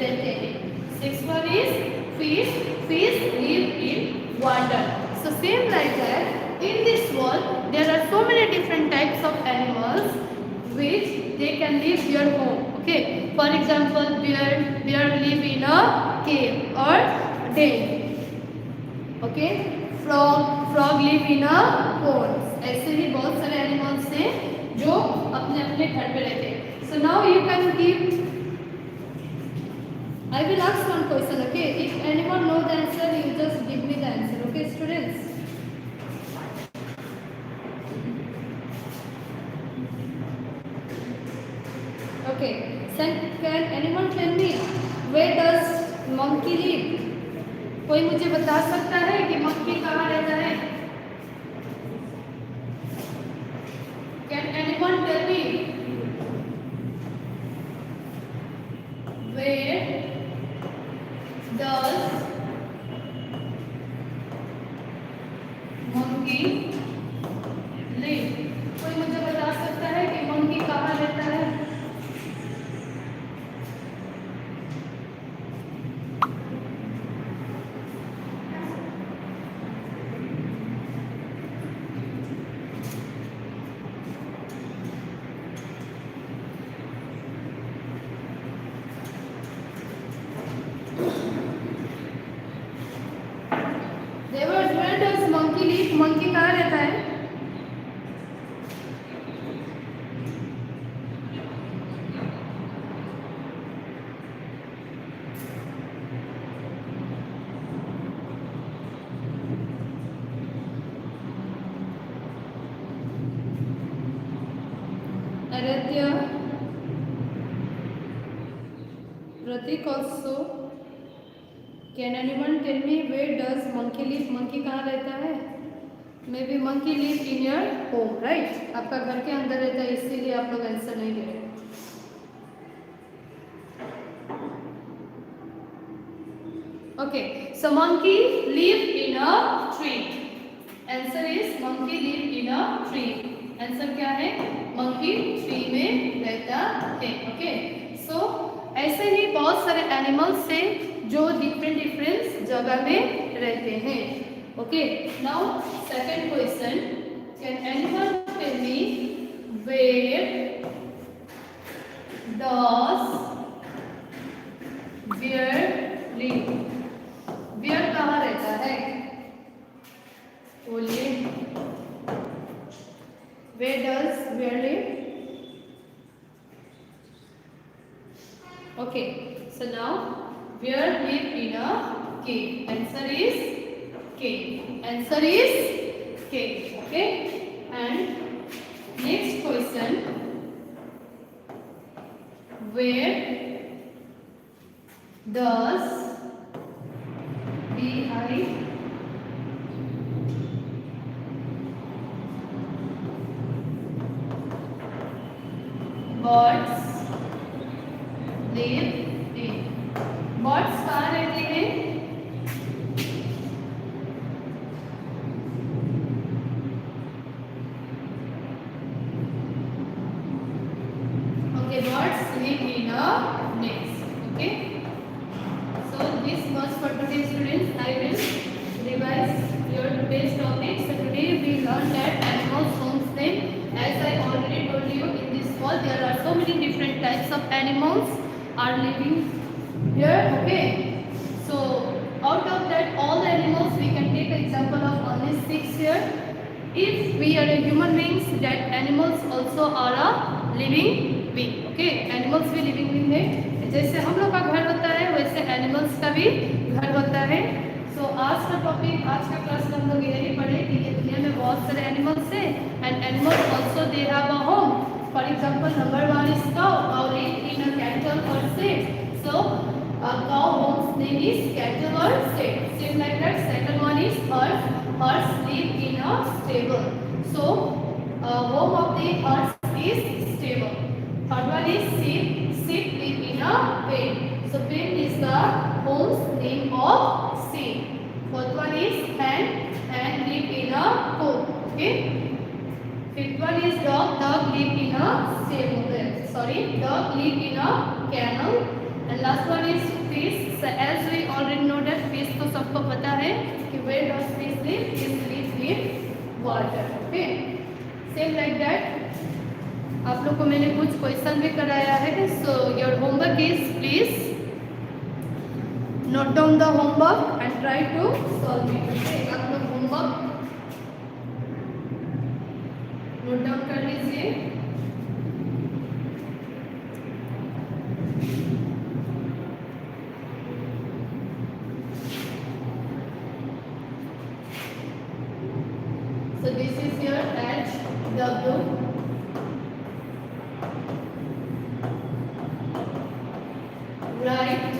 रहते हैं. Sixth one is fish. Fish live in water. So same like that. In this world, there are so many different types of animals which they can live their home. Okay. For example, bear live in a cave or den. Okay. Frog live in a pond. ऐसे ही बहुत सारे animals हैं जो अपने अपने घर पे रहते हैं. So now you can give I will ask one question, okay? If anyone know the answer, you just give me the answer, okay, students? Okay. Can anyone tell me where does monkey live? कोई मुझे बता सकता है कि monkey कहाँ रहता है? Can anyone tell me where does monkey live? कोई मुझे बता सकता है कि मंकी कहाँ रहता है? देवर, where does monkey live? Monkey कहाँ रहता है? आराध्य, प्रतीक also. Can anyone tell me where does monkey live? monkey कहाँ रहता है? Maybe monkey live in your home, right? आपका घर के अंदर रहता है, इसीलिए आप लोग आंसर नहीं दे रहे. Okay, so monkey live in a tree. Answer is monkey live in a tree. Answer क्या है? monkey tree में रहता है. Okay, so ऐसे ही बहुत सारे एनिमल्स हैं जो डिफरेंट जगह में रहते हैं. Okay, now second question. Can anyone tell me where does bear live? Bear कहाँ रहता है? बोलिए. Where does bear live? Okay, so now bear live in a cave. Answer is cave. Answer is cave. Okay, and next question. Where does bee birds live in? Birds कहाँ रहते हैं? Okay, birds live in a nest. Okay. So this was for today, students. I will revise your today's topic. So today we learned that animals' homes name. As I already told you in this call, there are so many different types of animals are living here. Okay, so out of that all the animals we can take example of only 6 here. If we are a human beings, that animals also are a living being. Okay, animals भी living being है. जैसे हम लोग का घर होता है वैसे animals का भी घर होता है. So आज का टॉपिक, आज का क्लास में हम लोग यही पढ़े कि ये दुनिया में बहुत सारे animals हैं and animals also they have a home. For example, number 1 is cow. Cow live in a cattle or shed. So a cow home's name is cattle or shed. Same like that. Second one is horse. Horse live in a stable. So home of the horse is stable. Third one is sheep. Sheep live in a pen. So pen is the home's name of sheep. Fourth one is hen. Hen live in a coop. Okay. Fifth one is dog. Dog live in a stable. Sorry, dog live in a kennel. And last one is fish. So as we already know that fish तो सबको पता है कि where does fish live? Fish live in water. Okay. Same like that. आप लोग को मैंने कुछ क्वेश्चन भी कराया है. So your homework is please note down the homework and try to solve it. Okay. आप लोग homework नोट डाउन कर लीजिए. W, right,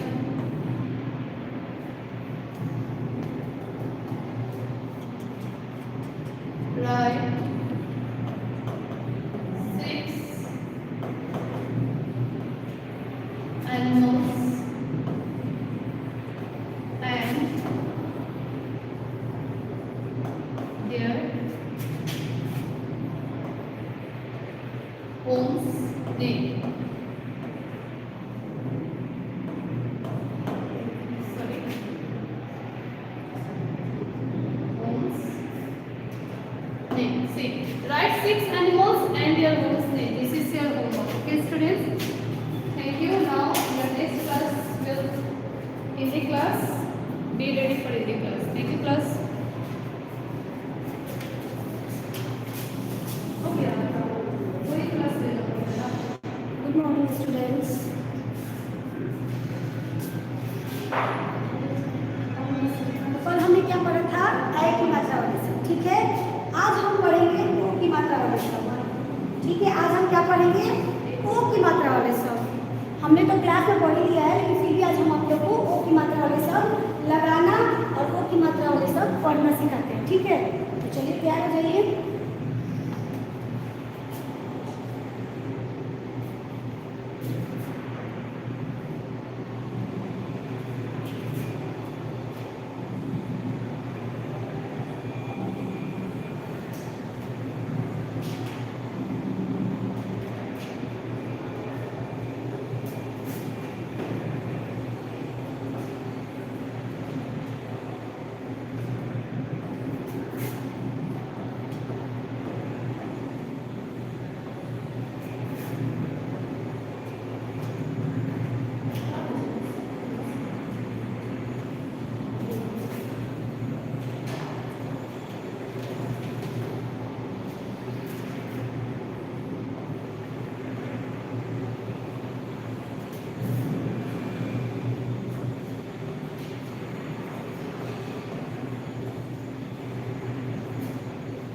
right, 6 animals and their homes name. Sorry. Homes name. See, write 6 animals and their homes name. This is your homework. Okay, students. Thank you. Now your next class will Hindi class. Be ready for Hindi class. Thank you, class. Okay. कोई class ले लो. Good morning students. कल हमने क्या पढ़ा था? ए की मात्रा वाले शब्द, ठीक है। आज हम पढ़ेंगे ओ की मात्रा वाले शब्द, ठीक है। आज हम क्या पढ़ेंगे? ओ की मात्रा वाले शब्द। हमने तो क्लास में पढ़ लिया है, लेकिन फिर भी आज हम आप लोग को ओ की मात्रा वाले शब्द लगाना और ओ की मात्रा वाले शब्द पढ़ना सिखाते हैं, ठीक है। तो चलिए तैयार हो जाइए।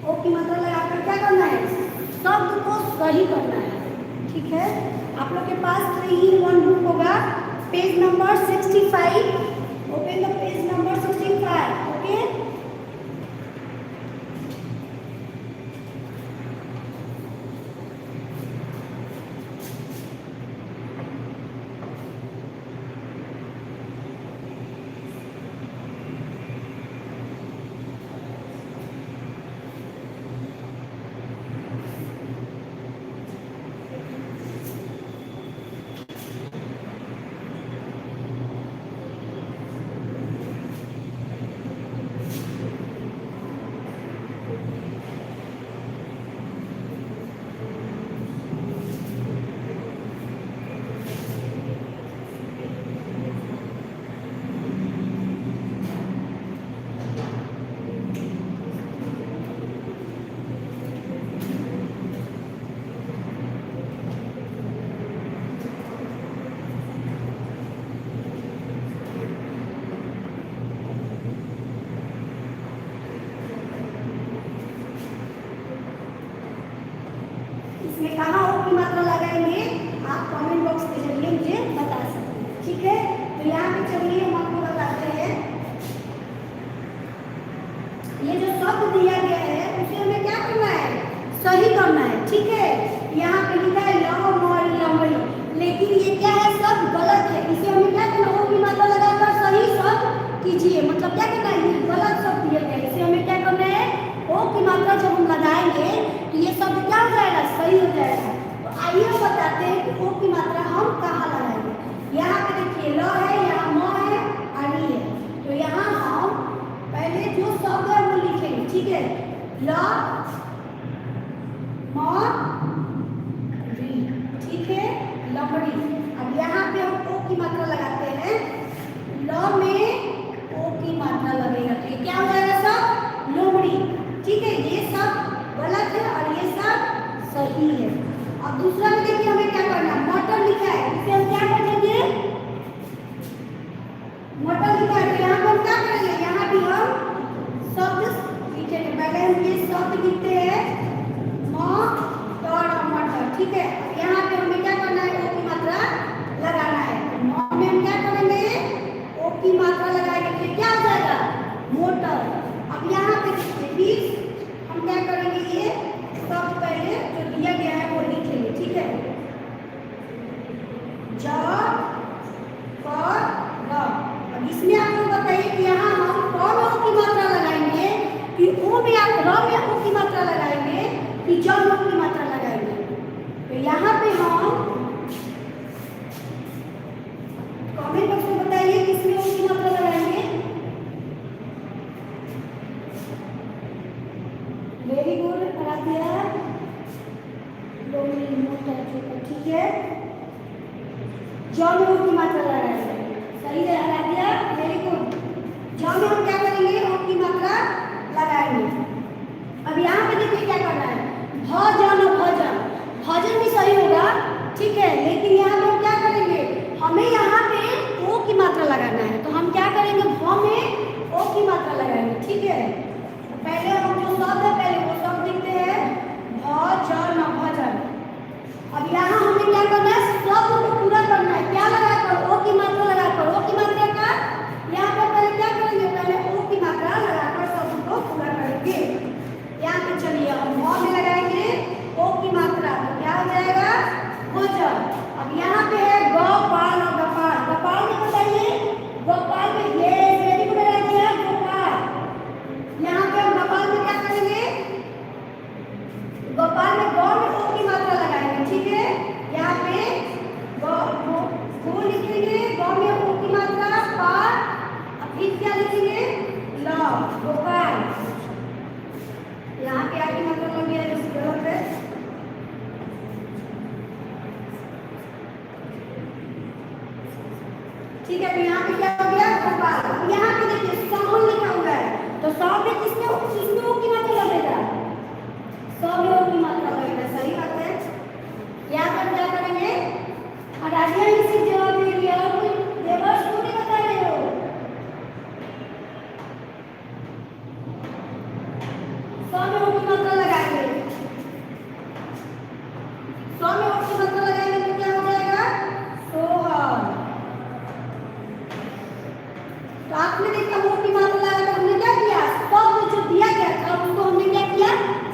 ओ की मात्रा लगाकर क्या करना है? शब्द को सही करना है, ठीक है। आप लोग के पास 3 in 1 बुक होगा, page number 65। Open the page number 65, okay. इसमें कहाँ ओ की मात्रा लगाएंगे? आप कमेंट बॉक्स के जरिए मुझे बता सकते हैं, ठीक है। तो यहाँ पे चलिए हम आपको बताते हैं, ये जो शब्द दिया गया है उसे हमें क्या करना है? सही करना है, ठीक है। यहाँ पे लिखा है लंबड़ी लंबड़ी, लेकिन ये क्या है? शब्द गलत है। इसे हमें क्या करना? ओ की मात्रा लगाकर सही शब्द कीजिए। मतलब क्या करना है? ये गलत शब्द दिया गया है, इसे हमें क्या करना है? ओ की मात्रा जब हम लगाएंगे तो ये शब्द क्या हो जाएगा? सही हो जाएगा। तो आइए हम बताते हैं कि ओ की मात्रा हम कहाँ लगाएंगे। यहाँ पे देखिए ल है, यहाँ म है और री है। तो यहाँ हम पहले जो शब्द है वो लिखेंगे, ठीक है। ल म री, ठीक है, लमड़ी। अब यहाँ पे हम ओ की मात्रा लगाते हैं। ल में ओ की मात्रा लगेगा तो ये क्या हो जाएगा? सब लोमड़ी, ठीक है। ये सब गलत है और ये सब सही है। अब दूसरा में देखिए हमें क्या करना है? मटर लिखा है, इसे हम क्या कर देंगे? मटर लिखा है तो यहाँ पर हम क्या करेंगे? यहाँ भी हम शब्द लिखेंगे। पहले हम ये शब्द लिखते हैं म टमाटर। ठीक है, यहाँ पे हमें क्या करना है, ओ की मात्रा लगाना है। तो में हम क्या करेंगे, ओ की मात्रा लगाएंगे, फिर क्या हो जाएगा, मोटर। अब यहाँ पे देखिए हम क्या करेंगे, ये सब पहले जो दिया गया है वो लिखेंगे। ठीक है, ज पर र। अब इसमें आपको बताइए कि यहाँ हम कौन ओ की मात्रा लगाएंगे, कि ओ में आप र में ओ की मात्रा लगाएंगे कि ज में ओ की मात्रा लगाएंगे। तो यहाँ पे हम कमेंट बॉक्स में बताइए किसमें ओ की मात्रा लगाएंगे। वेरी गुड आराध्या, ठीक है, ज में ओ की मात्रा लगाएंगे। सही है आराध्या, वेरी गुड। ज में हम क्या करेंगे, ओ की मात्रा लगाएंगे। अब यहाँ पे देखिए क्या करना है, भजन भजन, भजन भी सही होगा, ठीक है, लेकिन यहाँ पे हम क्या करेंगे, हमें यहाँ पे ओ की मात्रा लगाना है। तो हम क्या करेंगे, भ में ओ की मात्रा लगाएंगे। ठीक है, तो पहले हम जो शब्द है पहले वो शब्द लिखते हैं, भजन भजन। अब यहाँ हमें क्या करना है, शब्द को पूरा करना है। क्या लगाकर, ओ की मात्रा लगाकर, ओ की मात्रा का यहाँ पे पहले क्या करेंगे, पहले ओ की मात्रा लगाकर शब्द को पूरा करेंगे। यहाँ पे चलिए हम भ में लगाएंगे ओ की मात्रा, तो क्या हो जाएगा, भोजन। अब यहाँ पे है गोपाल और गोपाल। गोपाल में बताइए, गोपाल में ये वेरी गुड है गोपाल। यहाँ पे हम गोपाल में क्या करेंगे, गोपाल में गौ में ओ की मात्रा लगाएंगे। ठीक है, यहाँ पे गो लिखेंगे, गौ में ओ की मात्रा पार, अब फिर क्या लिखेंगे, ल, गोपाल। यहाँ पे आगे मात्रा लग गया है इस जगह पे। ठीक है, तो यहाँ पे क्या हो गया, गोपाल। अब यहाँ पे देखिए सावन लिखा हुआ है, तो सावन में किसमें ओ की मात्रा लगेगा, सौ में ओ की मात्रा लगेगा। सही बात है, यहाँ पर क्या करेंगे, आराध्या इसी जवाब दे दिया, और कोई देवर्ष को नहीं बता रहे हो। सौ में ओ की मात्रा लगाएंगे, सौ में ओ की मात्रा लगाएंगे तो क्या हो जाएगा, सोहर। तो आपने देखा ओ की मात्रा लगाकर हमने क्या किया, शब्द जो दिया गया था उसको हमने क्या किया,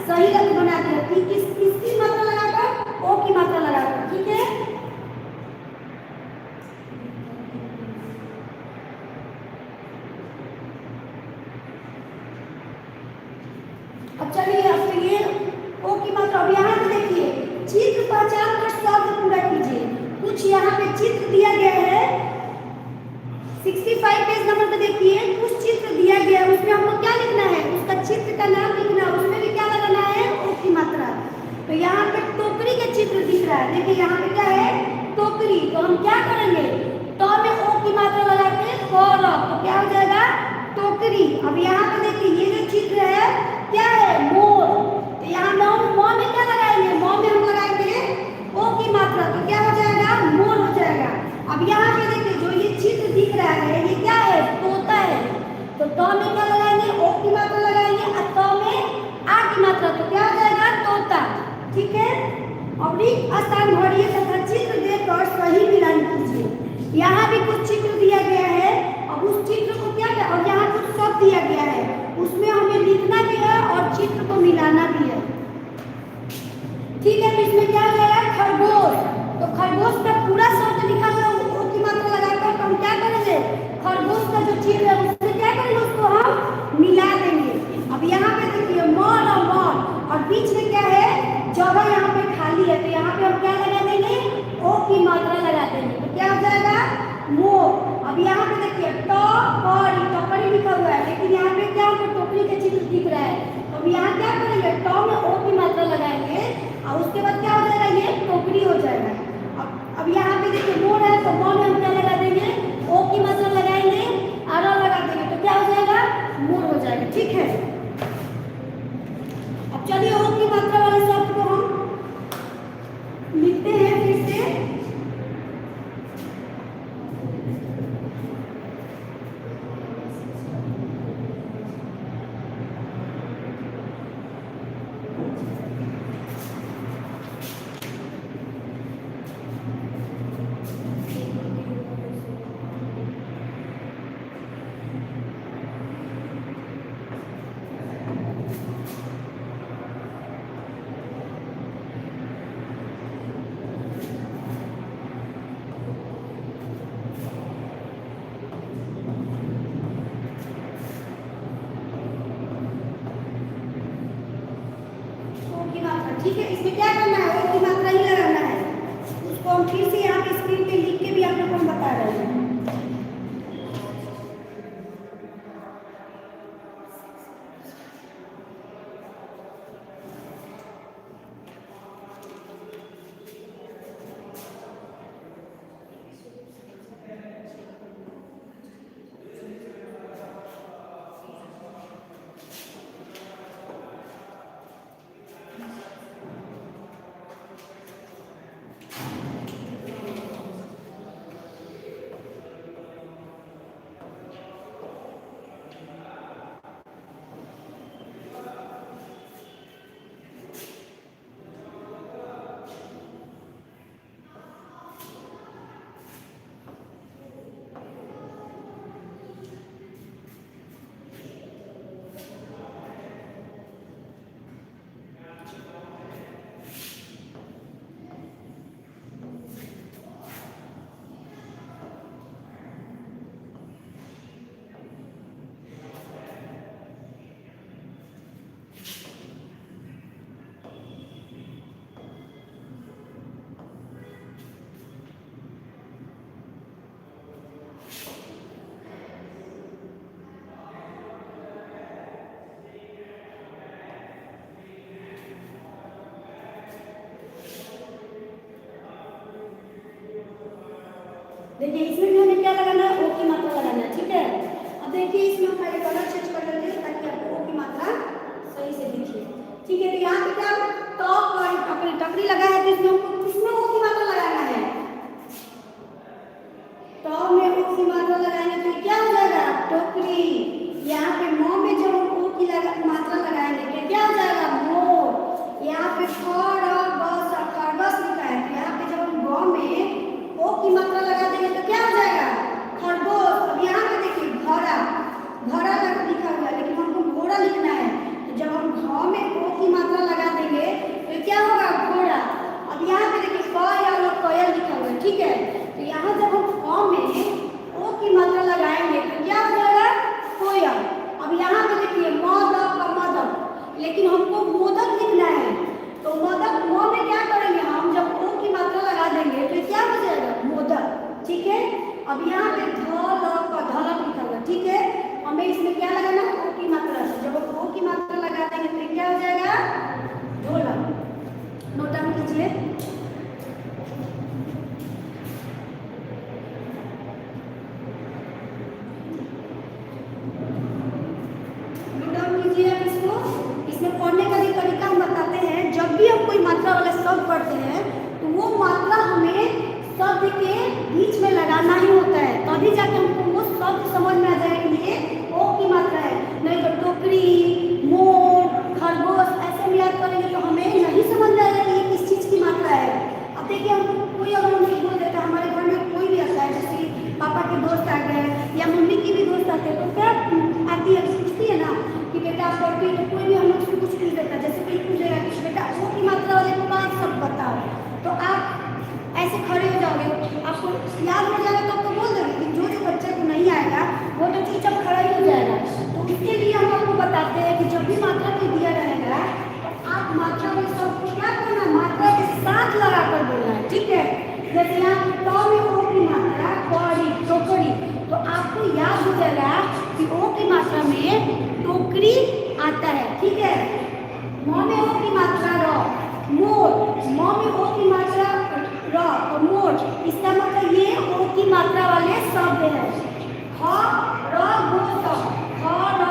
सही रंग बना दिया। किसकी मात्रा लगाकर, ओ की मात्रा लगाकर। ठीक है, अब चलिए, अब ये ओ की मात्रा। अब यहाँ पे देखिए चित्र पहचान कर शब्द पूरा कीजिए। कुछ यहाँ पे चित्र दिया गया है, 65 पेज नंबर पे देखिए, कुछ चित्र दिया गया है, उसमें हमको क्या लिखना है, उसका चित्र का नाम लिखना है, उसमें भी क्या लगाना है, ओ की मात्रा। तो यहाँ पे टोकरी का चित्र दिख रहा है, देखिए यहाँ पे क्या है, टोकरी। तो हम क्या करेंगे, तो में ओ की मात्रा लगा के तो क्या हो जाएगा, टोकरी। अब यहाँ पे देखिए ये जो चित्र है क्या है, मोर। तो यहाँ म में क्या लगाएंगे, म में हम लगाएंगे ओ की मात्रा, तो क्या हो जाएगा, मोर हो जाएगा। अब यहाँ पे देखिए जो ये चित्र दिख रहा है ये क्या है, तोता है। तो में क्या लगाएंगे, ओ की मात्रा लगाएंगे, और में आ की मात्रा, तो क्या हो जाएगा, तोता। ठीक है, अब स्थान भरिए तथा चित्र देकर सही मिलान कीजिए। यहाँ भी कुछ चित्र दिया गया है, अब उस चित्र को क्या है, और यहाँ कुछ शब्द दिया गया है, उसमें हमें लिखना भी है और चित्र को मिलाना भी है। ठीक है, तो इसमें क्या हो जाएगा, खरगोश। तो खरगोश का पूरा शब्द लिखा हुआ ओ की मात्रा लगाकर, तो हम क्या करेंगे, खरगोश का जो चित्र है उसमें क्या करेंगे, उसको हम मिला देंगे। अब यहाँ पे देखिए मोर और मोर, और बीच में क्या है, जगह यहाँ पे खाली है, तो यहाँ पे हम क्या लगा देंगे, ओ की मात्रा लगा देंगे, तो क्या हो जाएगा, मोर। अब यहाँ पे देखिए टोकरी लिखा हुआ है, लेकिन यहाँ पे क्या हमको टोकरी का चित्र दिख रहा है। तो अब यहाँ क्या करेंगे, में ओ की मात्रा लगाएंगे, और उसके बाद क्या हो जाएगा, ये टोकरी हो जाएगा। अब यहाँ पे देखिए मोर है, तो मोर में हम क्या लगा देंगे, ओ की मात्रा लगाएंगे, और लगा देंगे, तो क्या हो जाएगा, मोर हो जाएगा। ठीक है, अब चलिए ओ की मात्रा वाले शब्द को हम लिखते हैं फिर से। ठीक है। इसमें क्या करना है, ओ की मात्रा ही लगाना है। उसको हम फिर से यहाँ पे स्क्रीन पे लिख के भी आप लोगों को हम बता रहे हैं। देखिए इसमें भी हमें क्या लगाना है, ओ की मात्रा लगाना है, ठीक है। अब देखिए इसमें हम पहले कलर चेंज कर लेते हैं ताकि आपको ओ की मात्रा सही से दिखे, ठीक है। तो यहाँ पे क्या टॉप और टपरी टपरी लगा है, तो इसमें हमको किसमें ओ की मात्रा लगाना है, टॉप में ओ की मात्रा लगाएंगे तो क्या हो जाएगा, टोकरी। यहाँ पे मो में जब हम ओ की मात्रा लगाएंगे तो क्या हो जाएगा, मोर। यहाँ पे खर और बस और खरगोश लिखा है, तो यहाँ पे जब हम गौ में ओ की मात्रा लगा देंगे तो क्या हो जाएगा, खरगोश। अब यहाँ पे देखिए घोड़ा, घोड़ा लिखा हुआ है लेकिन हमको घोड़ा लिखना है, तो जब हम घ में ओ की मात्रा लगा देंगे तो क्या होगा, घोड़ा। अब यहाँ पे देखिए क या कोयल लिखा हुआ है, ठीक है। तो यहाँ जब हम क में ओ की मात्रा लगाएंगे तो क्या हो जाएगा, कोयल। अब यहाँ पे देखिए मोदक और मदक, लेकिन हमको मोदक लिखना है, तो मोदक मो में क्या करेंगे हम, जब ओ की मात्रा लगा देंगे तो क्या हो जाएगा, मोदक, ठीक है। अब यहाँ पे धलक और धलक लिखा हुआ, ठीक है। हमें इसमें क्या लगाना है, ओ की मात्रा से। जब हम ओ की मात्रा लगा देंगे तो क्या हो जाएगा, ढोलक। नोट डाउन कीजिए। नोट डाउन कीजिए आप इसको। इसमें पढ़ने का भी तरीका हम बताते हैं। जब भी हम कोई मात्रा वाला शब्द पढ़ते हैं तो वो मात्रा हमें शब्द के बीच में लगाना ही होता है, तभी जाके हमको वो शब्द समझ में आ जाएगा कि ये ओ की मात्रा है। नहीं तो टोकरी, मोर, खरगोश ऐसे हम याद करेंगे तो हमें नहीं समझ में आएगा कि ये किस चीज की मात्रा है। अब देखिए हम कोई अगर हमें बोल देता है, हमारे घर में कोई भी आता है, जैसे पापा के दोस्त आ गए या मम्मी की भी दोस्त आते हैं, तो क्या आती है, पूछती है ना कि बेटा आप पढ़ती है, तो कोई भी हम लोग से कुछ पूछ देता है। जैसे कोई पूछेगा कि बेटा ओ की मात्रा वाले को पाँच शब्द बताओ, तो आप ऐसे खड़े हो जाओगे, आपको याद हो जाएगा तो आपको बोल देंगे। जो जो बच्चे को नहीं आएगा वो तो चुपचाप खड़ा ही हो जाएगा। तो उसके लिए हम आपको बताते हैं कि जब भी मात्रा में दिया रहेगा तो आप मात्रा में सबको क्या करना है, मात्रा के साथ लगा कर बोलना है, ठीक है। जैसे यहाँ तो में ओ की मात्रा कौड़ी, टोकरी, तो आपको याद हो जाएगा कि ओ की मात्रा में टोकरी आता है, ठीक है। म में ओ की मात्रा र, मोर, म में ओ की मात्रा र और मोर, इसका मतलब ये ओ की मात्रा वाले शब्द है। ख र गो स, ख र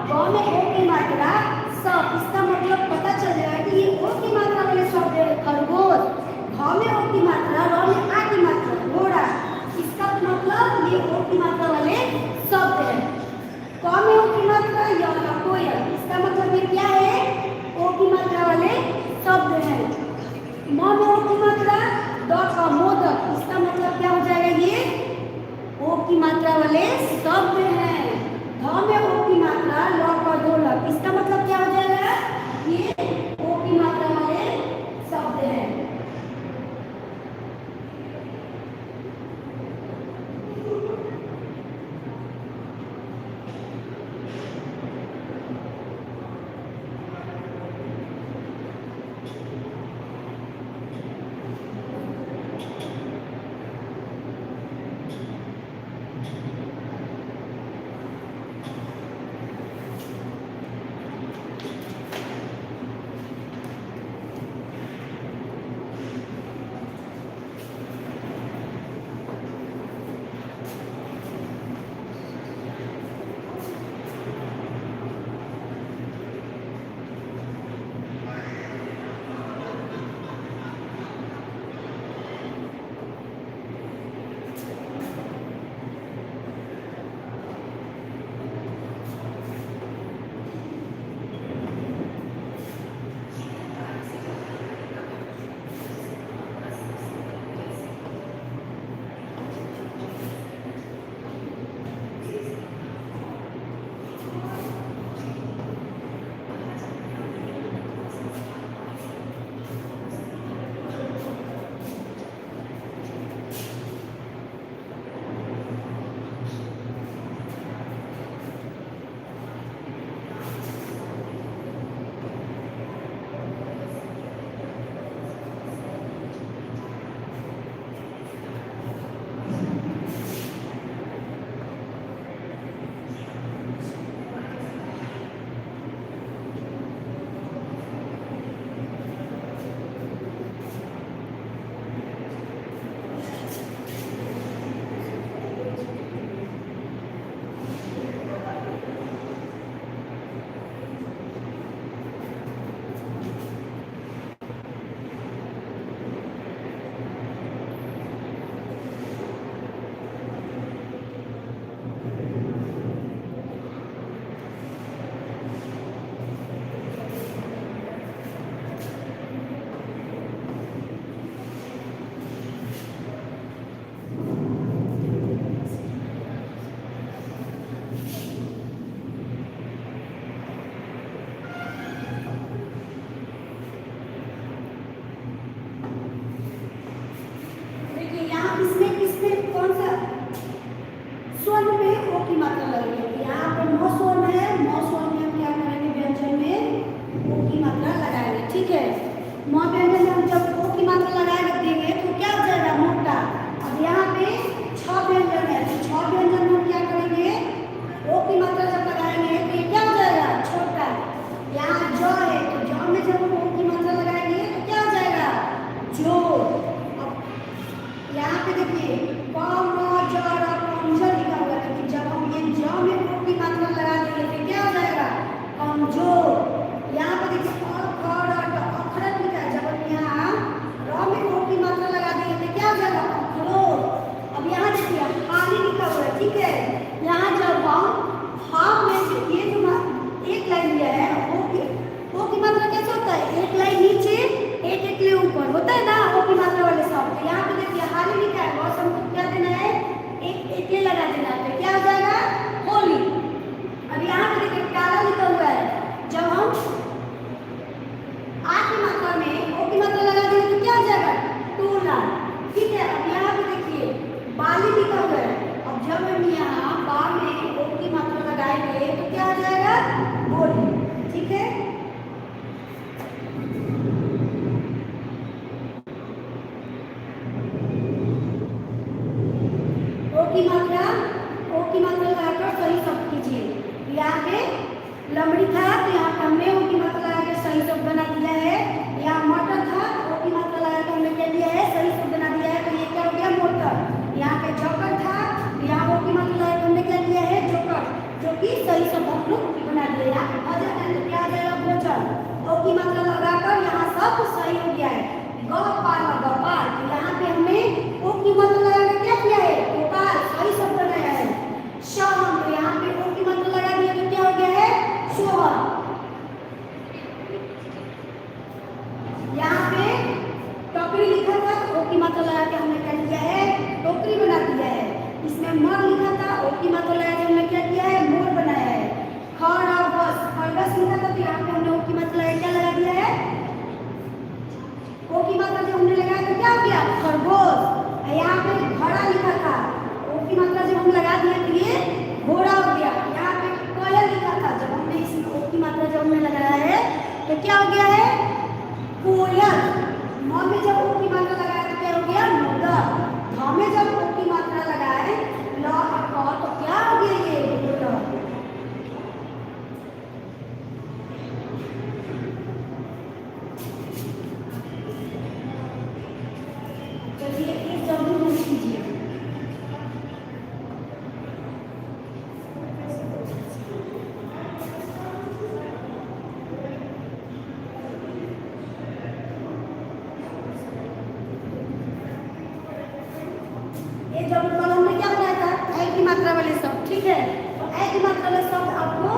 ग में ओ की मात्रा स, इसका मतलब पता चल जाएगा कि ये ओ की मात्रा वाले शब्द है। खरगोश, घ में ओ की मात्रा, र में आ की मात्रा, घोड़ा, इसका मतलब ये ओ की मात्रा वाले शब्द है। क में ओ की मात्रा य का कोयल, इसका मतलब ये क्या है, ओ की मात्रा वाले शब्द है। म में ओ की मात्रा लिखा हुआ है। अब जब हम यहाँ बा में ओ की मात्रा लगाएंगे तो क्या हो जाएगा? गोली। ठीक है, ओ की मात्रा लगाकर सही शब्द कीजिए। यहाँ पे लमड़ी था तो यहाँ पे हमने ओ की मात्रा लगाकर सही शब्द बना दिया है। यहाँ मटर था, ओ की मात्रा लगाकर हमने क्या दिया है? सही शब्द बना दिया है। तो ये क्या हो गया? मोटर। यहाँ पे जोकर था, यहाँ ओ की मात्रा लगाकर हमने क्या दिया है? जोकर, जो कि सही शब्द हम लोग बना दिया। यहाँ पे भोजन है तो क्या आ जाएगा? भोजन। ओ की मात्रा लगाकर यहाँ सब सही हो गया है। गोपाल, गोपाल, यहाँ पे हमने ओ की मात्रा लगाकर क्या किया है? गोपाल, सही शब्द बनाया है। शोभन, तो यहाँ पे ओ की मात्रा लगा दिया तो क्या हो गया है? शोभन। यहाँ पे टोकरी लिखा था, ओ की मात्रा लगा के हमने क्या किया है? टोकरी बना दिया है। इसमें मोर लिखा था, ओ की मात्रा लगा के हमने क्या किया है? मोर बनाया है। खरगोश, खरगोश लिखा था तो यहाँ पे हमने ओ की मात्रा लगा क्या लगा दिया है? ओ की मात्रा जब हमने लगाया तो क्या हो गया? खरगोश। यहाँ पे घोड़ा लिखा था, ओ की मात्रा जब हम लगा दिए तो ये घोड़ा हो गया। यहाँ पे कोयल लिखा था, जब हमने इसमें ओ की मात्रा जब हमने लगाया है तो क्या हो गया है? कोयल। म में जब ओ की मात्रा लगाया तो क्या हो गया? मोदक। ध में जब ओ की मात्रा लगाए ल और क तो क्या हो गया? ये मोदक। चलिए इस जल्दी नोट कीजिए। ये जब कल हमने क्या बनाया था? ए की मात्रा वाले शब्द। ठीक है, तो ए की मात्रा वाले शब्द आपको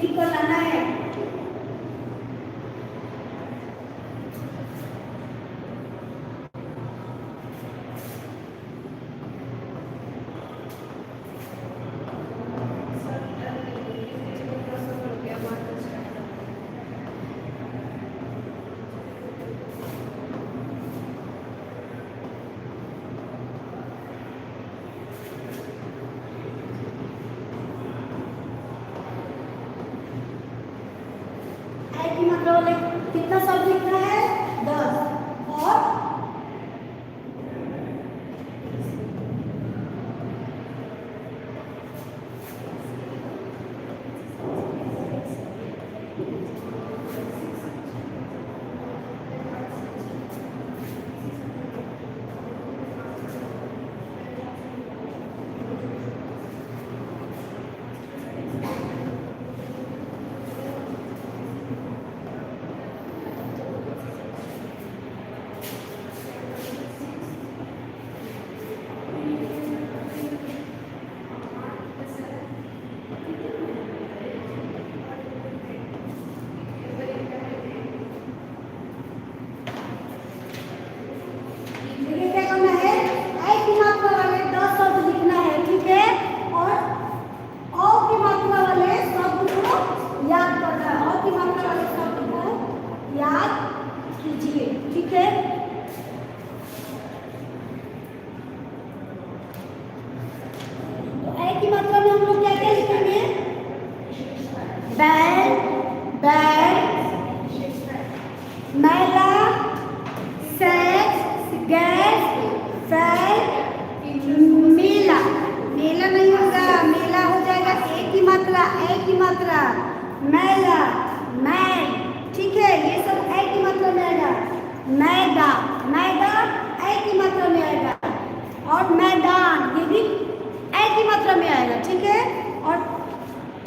लिख कर लाना है। ए की मात्रा वाले कितना शब्द लिखना है? 10। और बैल, बैल, मैला, सेक्स, गैस, फैल, मेला। मेला नहीं होगा, मेला हो जाएगा एक ही मात्रा, एक ही मात्रा। मैला, मैल, ठीक है, ये सब एक ही मात्रा में आएगा। मैदा, मैदा एक ही मात्रा में आएगा। और मैदान, ये भी एक ही मात्रा में आएगा, ठीक है। और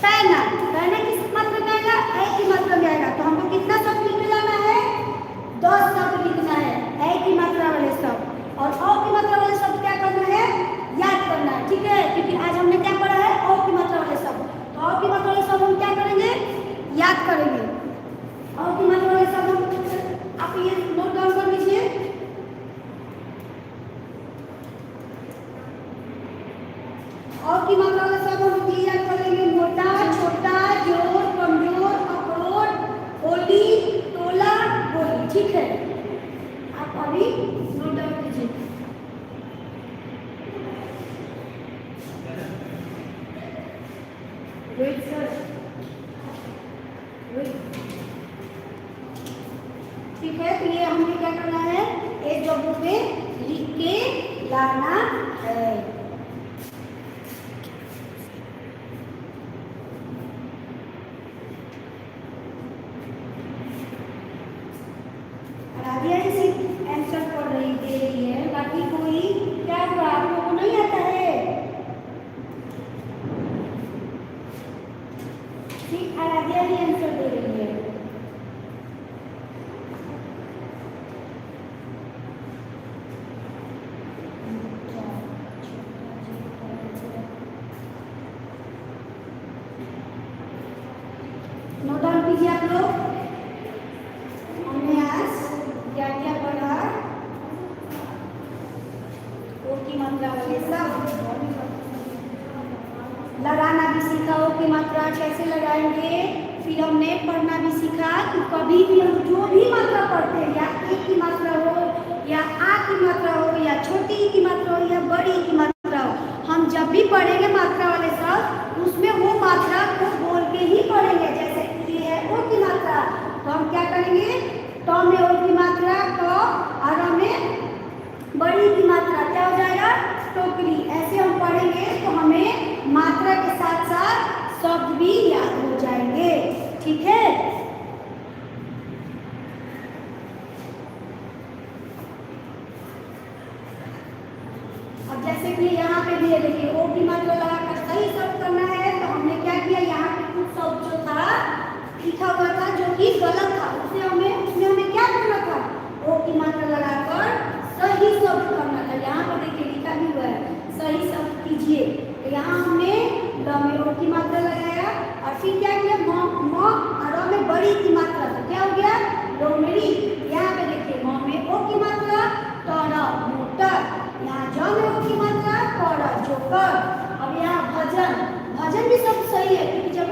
पैना, पैना किस मात्रा में आएगा? एक ही मात्रा में आएगा। तो हमको कितना शब्द लिख लाना है? 10 शब्द लिखना है, एक ही मात्रा वाले शब्द। और अ की मात्रा वाले शब्द क्या करना है? याद करना है, ठीक है, क्योंकि आज हमने क्या पढ़ा है? अ की मात्रा वाले शब्द। तो अ की मात्रा वाले शब्द हम क्या करेंगे? याद करेंगे। अ की मात्रा वाले शब्द हम, आप ये नोट डाउन कर लीजिए। अ की मात्रा वाले शब्द हम ये याद करेंगे: मोटा, छोटा, जोर, कमजोर, अखरोट, होली, तोला, गोली, ठीक है। आप अभी नोट डाउन कीजिए। वेट सर, ठीक है। तो ये हमने क्या करना है, एक जगह पे लिख के लाना है। राधिया इसी आंसर पढ़ रही दे रही है, बाकी कोई क्या हुआ, आप लोगों को नहीं आता है? ठीक, राधिया ही आंसर दे रही है। नोट डाउन कीजिए आप लोग। हमने आज क्या क्या पढ़ा, ओ की मात्रा वाले सब, लगाना भी सीखा, ओ की मात्रा कैसे लगाएंगे। फिर हमने पढ़ना भी सीखा कि कभी भी हम जो भी मात्रा पढ़ते हैं, या ए की मात्रा हो, या आ की मात्रा हो, या छोटी ई की मात्रा हो, या बड़ी ई की मात्रा हो, हम जब भी पढ़ेंगे मात्रा वाले सब, उसमें वो मात्रा को बोल के ही पढ़ेंगे। जैसे ये है ओ की मात्रा, तो हम क्या करेंगे, ट में ओ की मात्रा क, और में बड़ी की मात्रा क्या हो जाएगा, टोकरी। ऐसे हम पढ़ेंगे तो हमें मात्रा के साथ साथ शब्द भी याद हो जाएंगे, ठीक है। अब जैसे कि यहाँ पे भी है, देखिए ओ की मात्रा लगाकर सही शब्द करना है, तो हमने क्या किया, यहाँ पे कुछ शब्द जो था लिखा हुआ था जो कि गलत था, उसमें हमें क्या करना था, ओ की मात्रा लगाकर सही शब्द करना था। यहाँ पर देखिए लिखा भी हुआ है, सही शब्द कीजिए। तो यहाँ हमने ल में ओ की मात्रा लगाया, और फिर क्या किया, म और र में बड़ी की मात्रा, तो क्या हो गया, लोमड़ी। यहाँ पे देखिए म में ओ की मात्रा, त र मोटर, यहाँ ज में ओ की मात्रा, क र जोकर। अब यहाँ भजन भी सब सही है, क्योंकि जब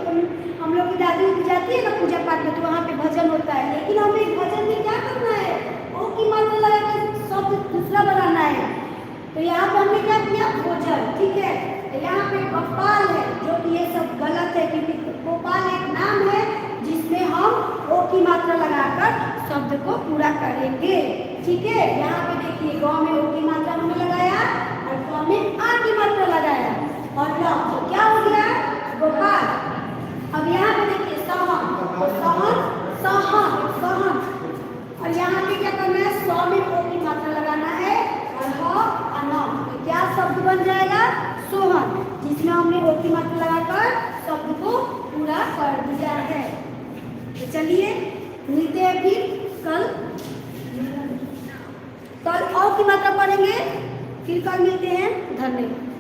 हम लोग की दादी जाती है ना पूजा पाठ में, तो वहाँ पे भजन होता है, लेकिन हमें भजन में क्या करना है, ओ की मात्रा लगाकर शब्द दूसरा बनाना है। तो यहाँ पे हमने क्या किया, भोजन, ठीक है। तो यहाँ पे गोपाल है, जो कि ये सब गलत है, क्योंकि गोपाल एक नाम है जिसमें हम ओ की मात्रा लगाकर शब्द को पूरा करेंगे, ठीक है। यहाँ पे देखिए ग में ओ की मात्रा हमने लगाया, और ग में आ की मात्रा लगाया, और ल, तो क्या हो गया, गोपाल। अब यहाँ पे देखिए सहन, और यहाँ पे क्या करना है, स में ओ की मात्रा लगाना है, और ह अनम, तो क्या शब्द बन जाएगा, सोहन, जिसमें हमने ओ की मात्रा लगाकर शब्द को पूरा कर दिया है। तो चलिए मिलते हैं फिर कल ओ की मात्रा पढ़ेंगे, फिर कल मिलते हैं। धन्यवाद।